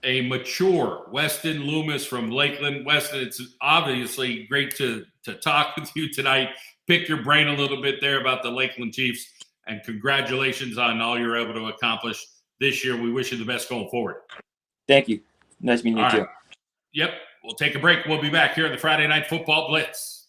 A mature Weston Loomis from Lakeland. Weston, it's obviously great to talk with you tonight, pick your brain a little bit there about the Lakeland Chiefs, and congratulations on all you're able to accomplish this year. We wish you the best going forward. Thank you. Nice meeting you, too. Yep. We'll take a break. We'll be back here in the Friday Night Football Blitz.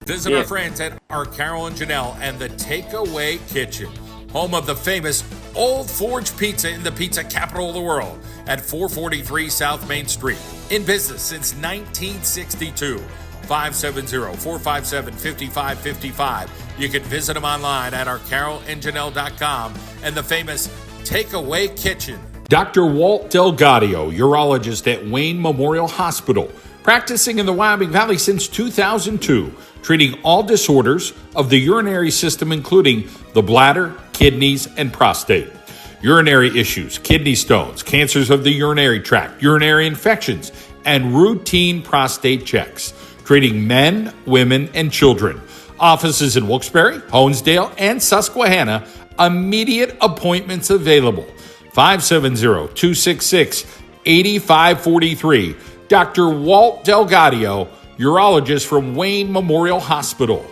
Visit our friends at our Carol and Janelle and the Takeaway Kitchen, home of the famous Old Forge Pizza in the pizza capital of the world at 443 South Main Street. In business since 1962. 570-457-5555. You can visit them online at ourcarolandjanelle.com and the famous Takeaway Kitchen. Dr. Walt Delgadio, urologist at Wayne Memorial Hospital, practicing in the Wyoming Valley since 2002, treating all disorders of the urinary system, including the bladder, kidneys, and prostate. Urinary issues, kidney stones, cancers of the urinary tract, urinary infections, and routine prostate checks. Treating men, women, and children. Offices in Wilkes-Barre, Honesdale, and Susquehanna. Immediate appointments available. 570-266-8543. Dr. Walt Delgadio, urologist from Wayne Memorial Hospital.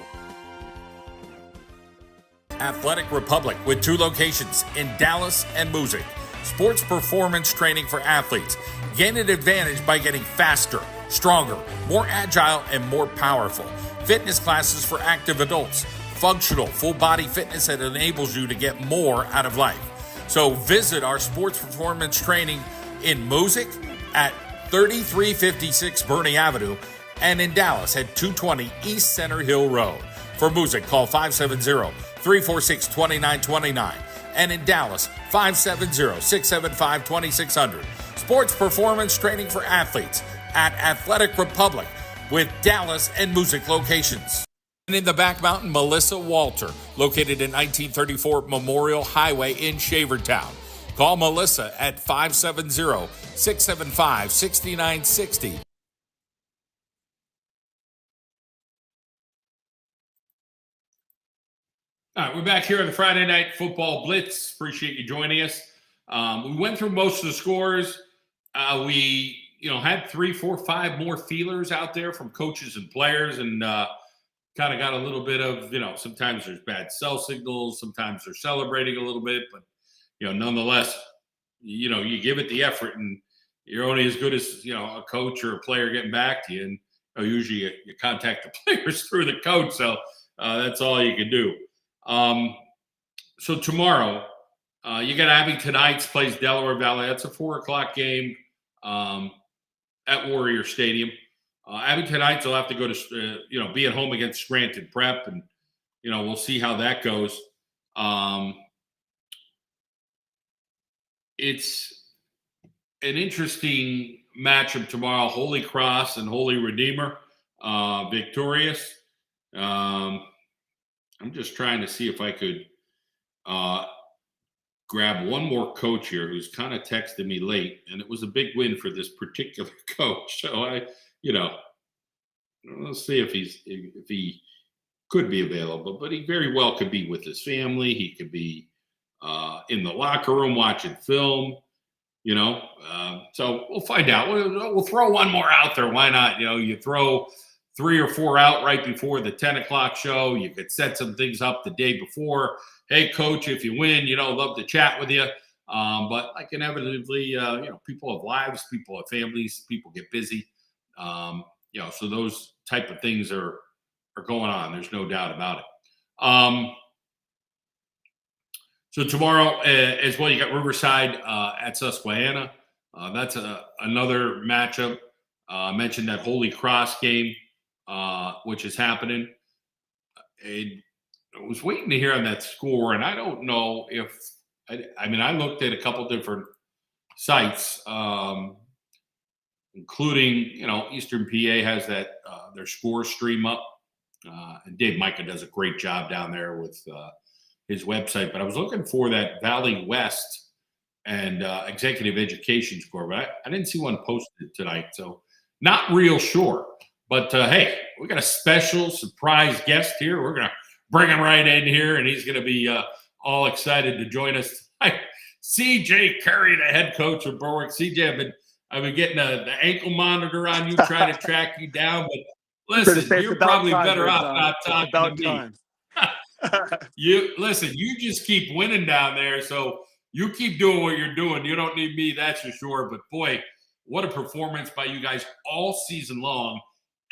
Athletic Republic with 2 locations in Dallas and Moosic. Sports performance training for athletes. Gain an advantage by getting faster, stronger, more agile, and more powerful. Fitness classes for active adults. Functional, full body fitness that enables you to get more out of life. So visit our sports performance training in Moosic at 3356 Bernie Avenue and in Dallas at 220 East Center Hill Road. For Moosic, call 570-346-2929. And in Dallas, 570-675-2600. Sports performance training for athletes at Athletic Republic with Dallas and Moosic locations. And in the back mountain, Melissa Walter, located in 1934 Memorial Highway in Shavertown. Call Melissa at 570-675-6960. All right, we're back here on the Friday Night Football Blitz. Appreciate you joining us. We went through most of the scores. We had 3, 4, 5 more feelers out there from coaches and players, and kind of got a little bit of, sometimes there's bad cell signals, sometimes they're celebrating a little bit, but nonetheless, you give it the effort, and you're only as good as a coach or a player getting back to you. And usually you contact the players through the coach, so that's all you can do. So tomorrow, you got Abington Heights plays Delaware Valley. That's a 4:00 game at Warrior Stadium. Abington Heights will have to go to, be at home against Scranton Prep, and, we'll see how that goes. It's an interesting matchup tomorrow, Holy Cross and Holy Redeemer, victorious. I'm just trying to see if I could grab one more coach here who's kind of texted me late, and it was a big win for this particular coach. So let's see if he could be available, but he very well could be with his family. He could be in the locker room watching film. So we'll find out. We'll throw one more out there. Why not? You throw 3 or 4 out right before the 10 o'clock show. You could set some things up the day before. Hey, coach, if you win, love to chat with you. But like inevitably, people have lives, people have families, people get busy. So those type of things are going on. There's no doubt about it. So tomorrow as well, you got Riverside at Susquehanna. That's another matchup. I mentioned that Holy Cross game, which is happening. I was waiting to hear on that score, and I don't know if I looked at a couple different sites, including Eastern PA has that their score stream up, and Dave Micah does a great job down there with his website. But I was looking for that Valley West and executive education score, but I didn't see one posted tonight, so not real sure. But hey, we got a special surprise guest here. We're gonna bring him right in here, and he's gonna be all excited to join us tonight. CJ Curry, the head coach of Berwick. CJ, I've been getting the ankle monitor on you, trying to track you down. But listen, you're probably better off not talking to me. You just keep winning down there, so you keep doing what you're doing. You don't need me, that's for sure. But boy, what a performance by you guys all season long,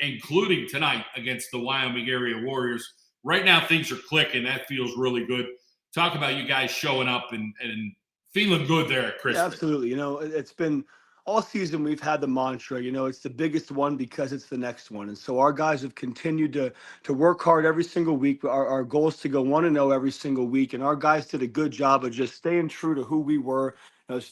including tonight against the Wyoming Area Warriors. Right now, things are clicking. That feels really good. Talk about you guys showing up and feeling good there at Christmas. Yeah, absolutely. It's been all season we've had the mantra, it's the biggest one because it's the next one. And so our guys have continued to work hard every single week. Our goal is to go 1-0 every single week. And our guys did a good job of just staying true to who we were.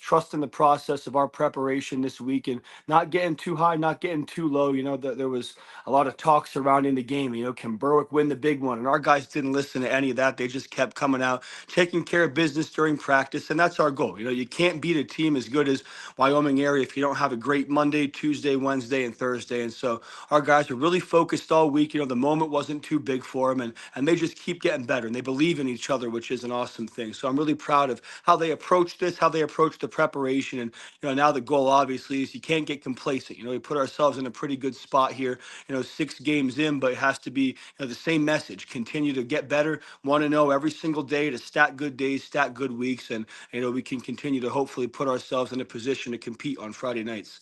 Trusting the process of our preparation this week and not getting too high, not getting too low. There was a lot of talk surrounding the game. Can Berwick win the big one? And our guys didn't listen to any of that. They just kept coming out, taking care of business during practice. And that's our goal. You can't beat a team as good as Wyoming Area if you don't have a great Monday, Tuesday, Wednesday, and Thursday. And so our guys are really focused all week. The moment wasn't too big for them. And they just keep getting better. And they believe in each other, which is an awesome thing. So I'm really proud of how they approach this, how they approach the preparation. And now the goal obviously is you can't get complacent. We put ourselves in a pretty good spot here, 6 games in, but it has to be the same message: continue to get better, 1-0 every single day, to stat good days, stat good weeks, and we can continue to hopefully put ourselves in a position to compete on Friday nights.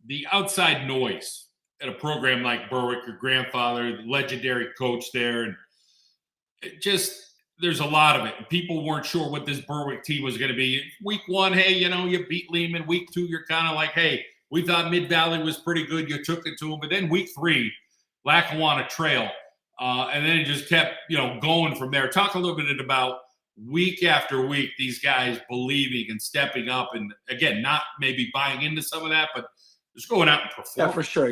The outside noise at a program like Berwick, your grandfather, the legendary coach there, and there's a lot of it. People weren't sure what this Berwick team was going to be. Week 1, hey, you beat Lehman. Week 2, you're kind of like, hey, we thought Mid-Valley was pretty good. You took it to them. But then week 3, Lackawanna Trail. And then it just kept, going from there. Talk a little bit about week after week, these guys believing and stepping up. And, again, not maybe buying into some of that, but just going out and performing. Yeah, for sure.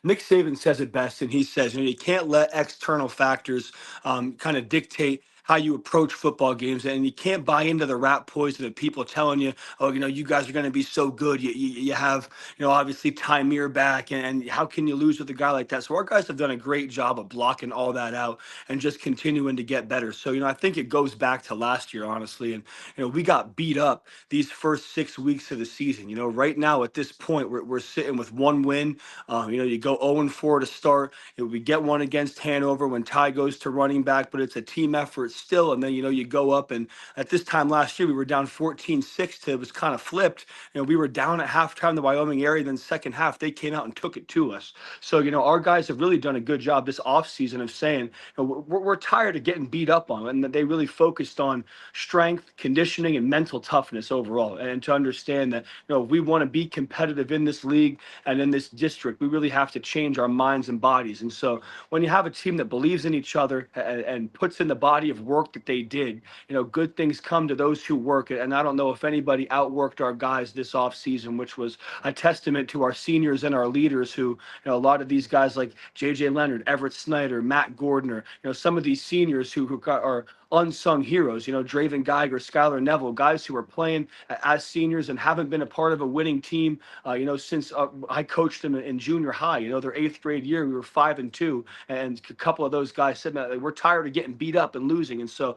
Nick Saban says it best, and he says, you can't let external factors kind of dictate how you approach football games, and you can't buy into the rat poison of people telling you, oh, you guys are going to be so good. You have, obviously Tymir back, and how can you lose with a guy like that? So our guys have done a great job of blocking all that out and just continuing to get better. So, I think it goes back to last year, honestly. And, we got beat up these first 6 weeks of the season. Right now at this point, we're sitting with 1 win. You go 0-4 to start. We get one against Hanover when Ty goes to running back, but it's a team effort still. And then, you go up, and at this time last year, we were down 14-6 to, it was kind of flipped. We were down at halftime, the Wyoming Area, then second half, they came out and took it to us. So, our guys have really done a good job this offseason of saying, we're tired of getting beat up on, and that they really focused on strength, conditioning, and mental toughness overall. And to understand that, we want to be competitive in this league and in this district, we really have to change our minds and bodies. And so when you have a team that believes in each other and puts in the body of work that they did. Good things come to those who work it. And I don't know if anybody outworked our guys this offseason, which was a testament to our seniors and our leaders who, a lot of these guys like J.J. Leonard, Everett Snyder, Matt Gordner, some of these seniors who are unsung heroes, Draven Geiger, Skylar Neville, guys who are playing as seniors and haven't been a part of a winning team, since I coached them in junior high. Their eighth grade year, we were 5-2, and a couple of those guys said that we're tired of getting beat up and losing. And so,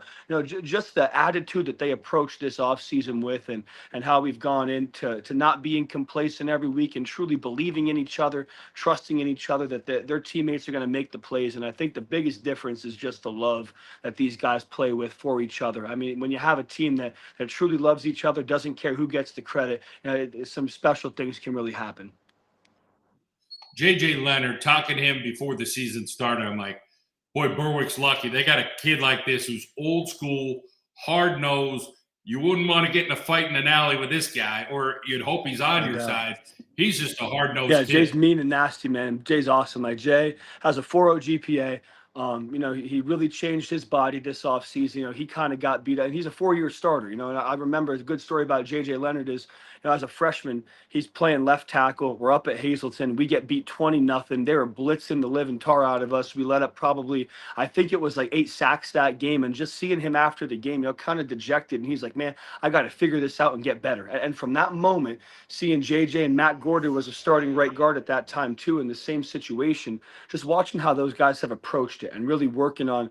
just the attitude that they approached this offseason with, and how we've gone into not being complacent every week and truly believing in each other, trusting in each other that their teammates are going to make the plays. And I think the biggest difference is just the love that these guys play with for each other. I mean, when you have a team that truly loves each other, doesn't care who gets the credit, some special things can really happen. J.J. Leonard, talking to him before the season started, I'm like, boy, Berwick's lucky. They got a kid like this who's old school, hard-nosed. You wouldn't want to get in a fight in an alley with this guy, or you'd hope he's on your side. He's just a hard-nosed kid. Jay's mean and nasty, man. Jay's awesome. Like, Jay has a 4.0 GPA. He really changed his body this offseason. He kind of got beat up, and he's a 4-year starter. And I remember a good story about J.J. Leonard is, as a freshman, he's playing left tackle. We're up at Hazleton. We get beat 20-0. They were blitzing the living tar out of us. We let up probably, I think it was like 8 sacks that game. And just seeing him after the game, kind of dejected. And he's like, man, I got to figure this out and get better. And from that moment, seeing J.J. and Matt Gordon was a starting right guard at that time too, in the same situation, just watching how those guys have approached it and really working on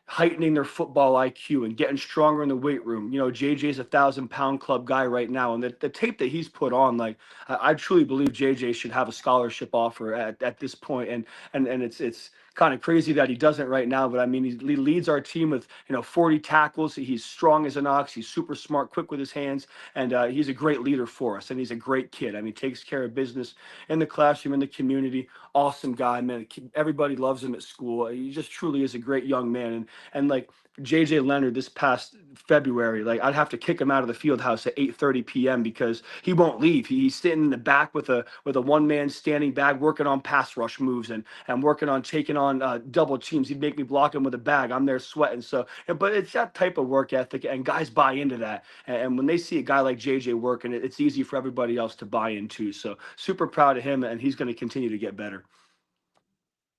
heightening their football IQ and getting stronger in the weight room. JJ's a 1,000-pound club guy right now, and the tape that he's put on, like, I truly believe JJ should have a scholarship offer at this point. And it's kind of crazy that he doesn't right now, but I mean, he leads our team with 40 tackles. He's strong as an ox. He's super smart, quick with his hands, and he's a great leader for us. And he's a great kid. I mean, takes care of business in the classroom, in the community. Awesome guy, man. Everybody loves him at school. He just truly is a great young man. And like J.J. Leonard this past February, like, I'd have to kick him out of the field house at 8:30 p.m. because he won't leave. He's sitting in the back with a one-man standing bag, working on pass rush moves and working on taking on double teams. He'd make me block him with a bag. I'm there sweating. So, but it's that type of work ethic, and guys buy into that. And when they see a guy like J.J. working, it's easy for everybody else to buy into. So super proud of him, and he's going to continue to get better.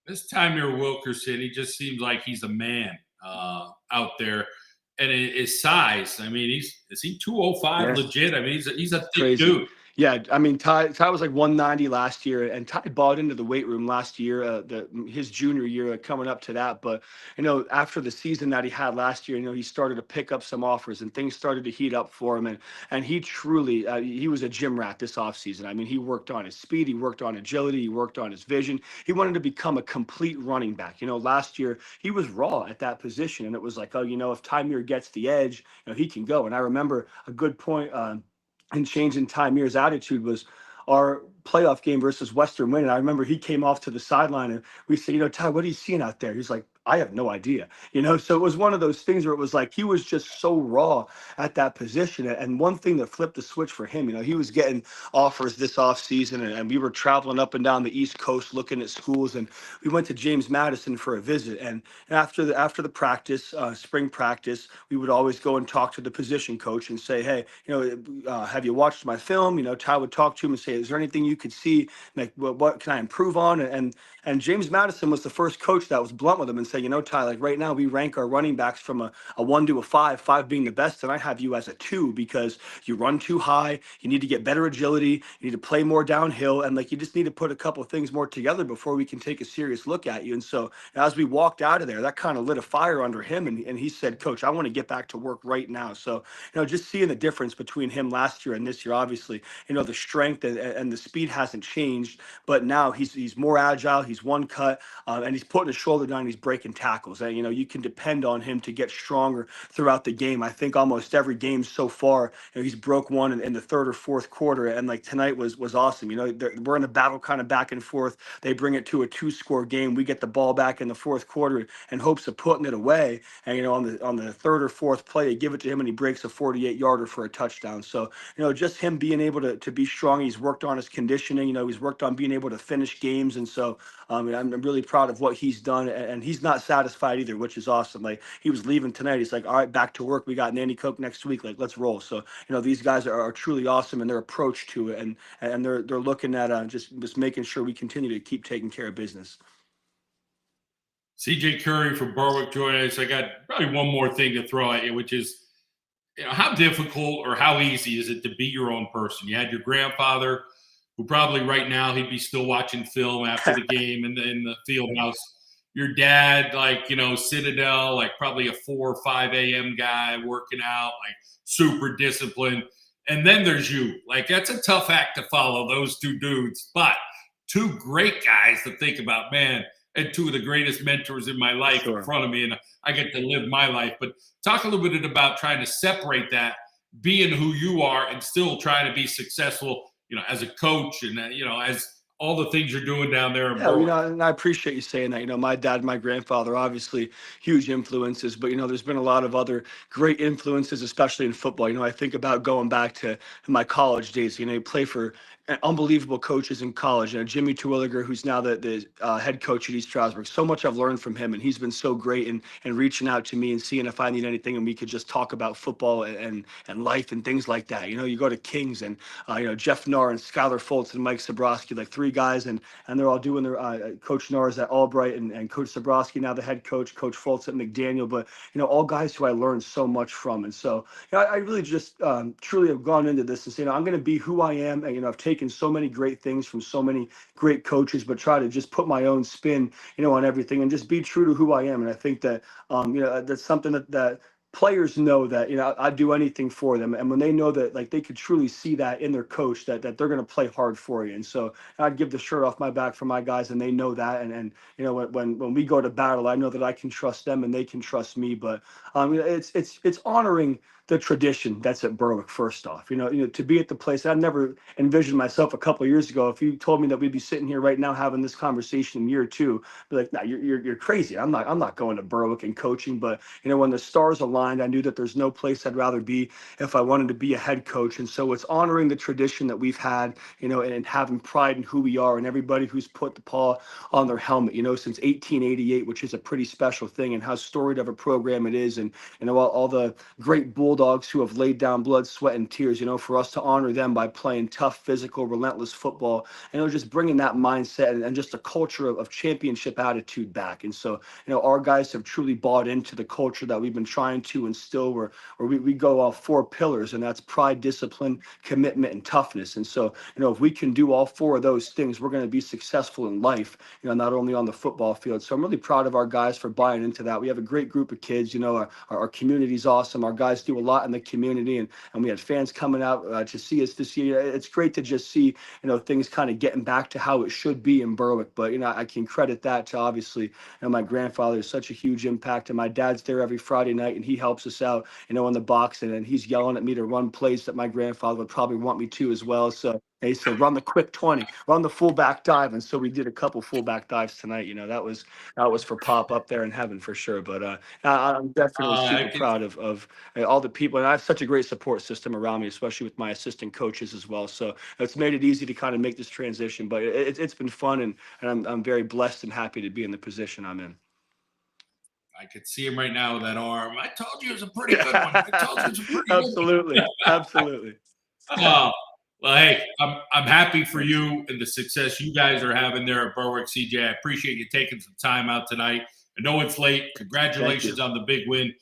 This time here, Wilkerson, he just seems like he's a man out there. And his size, I mean, is he 205 legit? I mean, he's a thick dude. Yeah, I mean, Ty was like 190 last year, and Ty bought into the weight room last year, his junior year, coming up to that. But, after the season that he had last year, he started to pick up some offers, and things started to heat up for him. And he truly, he was a gym rat this offseason. I mean, he worked on his speed, he worked on agility, he worked on his vision. He wanted to become a complete running back. Last year, he was raw at that position, and it was like, oh, if Tymir gets the edge, he can go. And I remember a good point, and changing Tymir's attitude was our playoff game versus Western Wayne. And I remember he came off to the sideline and we said, Ty, what are you seeing out there? He's like, I have no idea. So it was one of those things where it was like he was just so raw at that position. And one thing that flipped the switch for him, he was getting offers this offseason, and we were traveling up and down the East Coast looking at schools, and we went to James Madison for a visit. And after the practice, spring practice, we would always go and talk to the position coach and say, hey, have you watched my film? Ty would talk to him and say, is there anything you could see? Like, what can I improve on? And James Madison was the first coach that was blunt with him and said, Ty, like, right now we rank our running backs from a 1 to a 5, 5 being the best, and I have you as a 2 because you run too high, you need to get better agility, you need to play more downhill, and like you just need to put a couple of things more together before we can take a serious look at you. And so as we walked out of there, that kind of lit a fire under him, and he said, Coach, I want to get back to work right now. So, just seeing the difference between him last year and this year, obviously, the strength and the speed hasn't changed, but now he's more agile, he's one cut, and he's putting his shoulder down, and he's breaking tackles. And you can depend on him to get stronger throughout the game. I think almost every game so far, he's broke one in the third or fourth quarter, and like tonight was awesome. We're in a battle kind of back and forth. They bring it to a 2-score game. We get the ball back in the fourth quarter in hopes of putting it away, and on the third or fourth play, they give it to him and he breaks a 48-yarder for a touchdown. So just him being able to be strong. He's worked on his conditioning. conditioning. He's worked on being able to finish games, and so I'm really proud of what he's done. And he's not satisfied either, which is awesome. Like, he was leaving tonight. He's like, all right, back to work. We got Nanny Coke next week. Like, let's roll. So these guys are truly awesome in their approach to it, and they're looking at just making sure we continue to keep taking care of business. CJ Curry from Berwick joining us. I got probably one more thing to throw at you, which is, how difficult or how easy is it to be your own person? You had your grandfather, who probably right now he'd be still watching film after the game in the field house. Your dad, Citadel, like probably a 4 or 5 a.m. guy working out, like super disciplined. And then there's you. Like, that's a tough act to follow, those two dudes. But two great guys to think about, man. And two of the greatest mentors in my life in front of me, and I get to live my life. But talk a little bit about trying to separate that, being who you are, and still trying to be successful, as a coach, and as all the things you're doing down there. And I appreciate you saying that. My dad, my grandfather, obviously huge influences, but there's been a lot of other great influences, especially in football. I think about going back to my college days. You play for unbelievable coaches in college. Jimmy Terwilliger, who's now the head coach at East Stroudsburg. So much I've learned from him, and he's been so great in reaching out to me and seeing if I need anything, and we could just talk about football and life and things like that. You go to Kings and Jeff Narr and Skylar Foltz and Mike Sabrowski, like 3 guys, and they're all doing their Coach Narr's at Albright and Coach Sabrowski now the head coach, Coach Foltz at McDaniel, but all guys who I learned so much from. And so I really just truly have gone into this and saying, I'm going to be who I am, and I've taken so many great things from so many great coaches, but try to just put my own spin on everything and just be true to who I am. And I think that that's something that players know, that I'd do anything for them, and when they know that, like, they could truly see that in their coach, that they're going to play hard for you. And so I'd give the shirt off my back for my guys, and they know that. And when we go to battle, I know that I can trust them and they can trust me. But it's honoring the tradition that's at Berwick. First off, to be at the place, I never envisioned myself a couple of years ago. If you told me that we'd be sitting here right now having this conversation in year 2, I'd be like, nah, you're crazy. I'm not going to Berwick and coaching. But when the stars aligned, I knew that there's no place I'd rather be if I wanted to be a head coach. And so it's honoring the tradition that we've had, and having pride in who we are, and everybody who's put the paw on their helmet, since 1888, which is a pretty special thing, and how storied of a program it is. And all the great Bulldogs who have laid down blood, sweat, and tears, for us to honor them by playing tough, physical, relentless football, and just bringing that mindset and just a culture of championship attitude back. And so, our guys have truly bought into the culture that we've been trying to instill, where we go off 4 pillars, and that's pride, discipline, commitment, and toughness. And so, if we can do all 4 of those things, we're going to be successful in life, not only on the football field. So I'm really proud of our guys for buying into that. We have a great group of kids. Our community's awesome. Our guys do a lot in the community, and we had fans coming out to see us this year. It's great to just see things kind of getting back to how it should be in Berwick. But I can credit that to, obviously, my grandfather is such a huge impact, and my dad's there every Friday night, and he helps us out in the box, and he's yelling at me to run plays that my grandfather would probably want me to as well. So he said, run the quick 20, run the fullback dive. And so we did a couple fullback dives tonight. That was for Pop up there in heaven for sure. But I'm definitely super proud of all the people. And I have such a great support system around me, especially with my assistant coaches as well. So it's made it easy to kind of make this transition. But it's been fun, and I'm very blessed and happy to be in the position I'm in. I could see him right now with that arm. I told you it was a pretty good one. I told you it was a pretty good one. Absolutely. Absolutely. Well, hey, I'm happy for you and the success you guys are having there at Berwick, CJ. I appreciate you taking some time out tonight. I know it's late. Congratulations on the big win.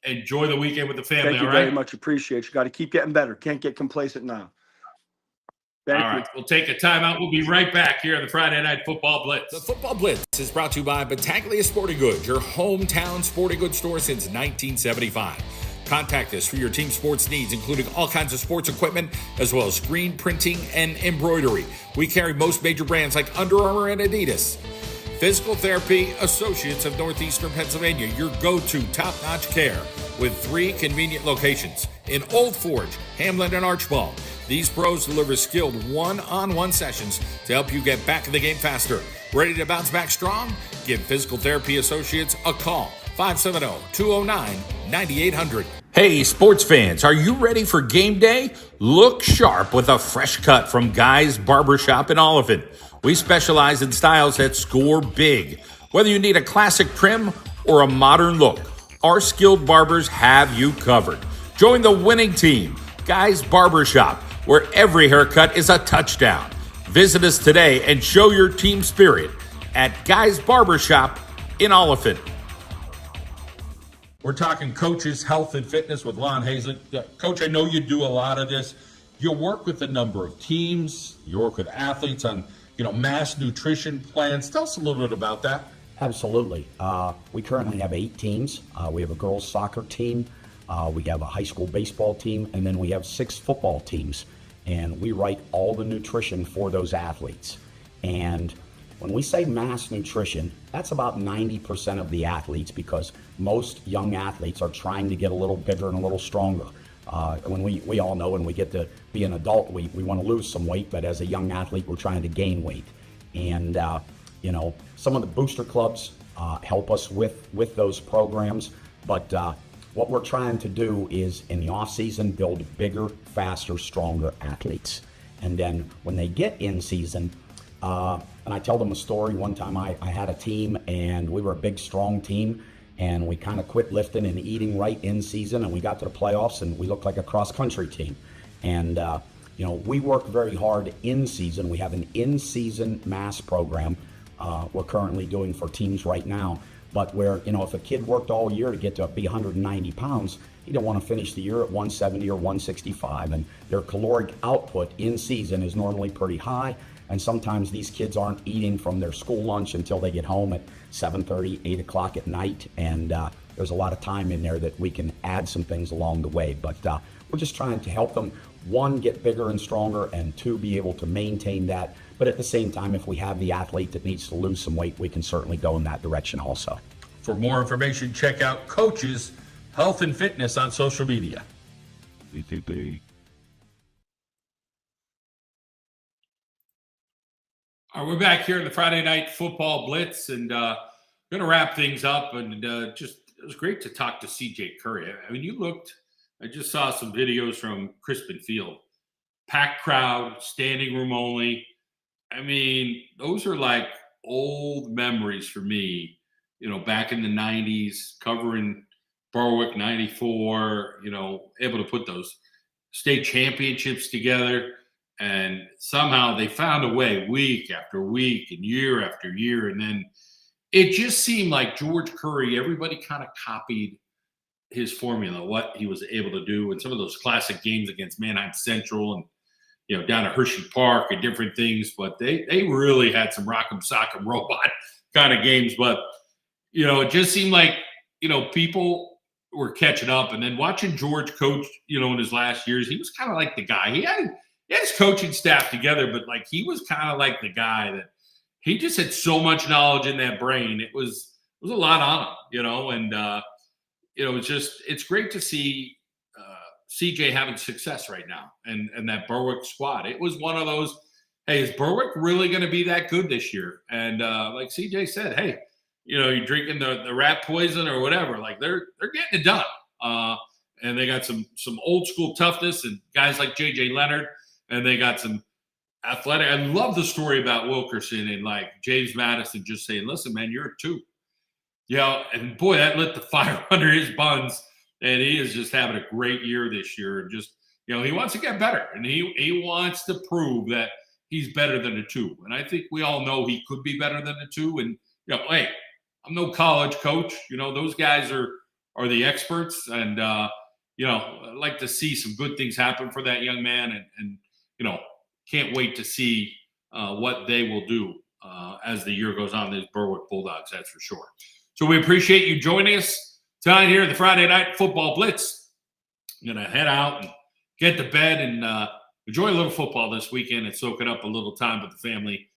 Enjoy the weekend with the family. Thank you very much. Appreciate you. Got to keep getting better. Can't get complacent now. All right, we'll take a timeout. We'll be right back here on the Friday Night Football Blitz. The Football Blitz is brought to you by Battaglia Sporting Goods, your hometown sporting goods store since 1975. Contact us for your team sports needs, including all kinds of sports equipment, as well as screen printing and embroidery. We carry most major brands like Under Armour and Adidas. Physical Therapy Associates of Northeastern Pennsylvania, your go-to top-notch care with 3 convenient locations in Old Forge, Hamlin, and Archbald. These pros deliver skilled one-on-one sessions to help you get back in the game faster. Ready to bounce back strong? Give Physical Therapy Associates a call. 570-209-9800. Hey, sports fans, are you ready for game day? Look sharp with a fresh cut from Guy's Barbershop in Oliphant. We specialize in styles that score big. Whether you need a classic trim or a modern look, our skilled barbers have you covered. Join the winning team, Guy's Barbershop, where every haircut is a touchdown. Visit us today and show your team spirit at Guy's Barbershop in Oliphant. We're talking coaches, health, and fitness with Lon Hazlett. Coach, I know you do a lot of this. You work with a number of teams. You work with athletes on, mass nutrition plans. Tell us a little bit about that. Absolutely. We currently have 8 teams. We have a girls soccer team. We have a high school baseball team, and then we have 6 football teams. And we write all the nutrition for those athletes. And when we say mass nutrition, that's about 90% of the athletes, because most young athletes are trying to get a little bigger and a little stronger. When we all know when we get to be an adult, we want to lose some weight, but as a young athlete, we're trying to gain weight. And, some of the booster clubs help us with those programs. But what we're trying to do is, in the off season, build bigger, faster, stronger athletes. And then when they get in season, and I tell them a story. One time I had a team, and we were a big, strong team, and we kind of quit lifting and eating right in season, and we got to the playoffs, and we looked like a cross-country team. And, we work very hard in season. We have an in-season mass program we're currently doing for teams right now. But where, if a kid worked all year to get to be 190 pounds, he don't want to finish the year at 170 or 165. And their caloric output in season is normally pretty high. And sometimes these kids aren't eating from their school lunch until they get home at 7:30, 8 o'clock at night. And there's a lot of time in there that we can add some things along the way. But we're just trying to help them, 1, get bigger and stronger, and 2, be able to maintain that. But at the same time, if we have the athlete that needs to lose some weight, we can certainly go in that direction also. For more information, check out Coaches Health and Fitness on social media. All right, we're back here in the Friday Night Football Blitz, and going to wrap things up. And it was great to talk to CJ Curry. I mean, I just saw some videos from Crispin Field. Packed crowd, standing room only. I mean, those are like old memories for me, back in the 90s, covering Berwick 94, able to put those state championships together. And somehow they found a way week after week and year after year. And then it just seemed like George Curry, everybody kind of copied his formula, what he was able to do. And some of those classic games against Manheim Central and, down at Hershey Park and different things. But they really had some rock'em sock'em robot kind of games. But, it just seemed like, people were catching up. And then watching George coach, in his last years, he was kind of like the guy. He had his coaching staff together, but like he was kind of like the guy that he just had so much knowledge in that brain. It was a lot on him, and it's great to see CJ having success right now and that Berwick squad. It was one of those, hey, is Berwick really going to be that good this year? And like CJ said, hey, you're drinking the rat poison or whatever, like they're getting it done. And they got some old school toughness and guys like JJ Leonard. And they got some athletic. I love the story about Wilkerson and like James Madison just saying, listen, man, you're a 2. And boy, that lit the fire under his buns. And he is just having a great year this year. And just, he wants to get better. And he wants to prove that he's better than a 2. And I think we all know he could be better than a 2. And, hey, I'm no college coach. Those guys are the experts. And, I'd like to see some good things happen for that young man. And can't wait to see what they will do as the year goes on, these Berwick Bulldogs, that's for sure. So we appreciate you joining us tonight here at the Friday Night Football Blitz. I'm going to head out and get to bed and enjoy a little football this weekend and soak it up a little time with the family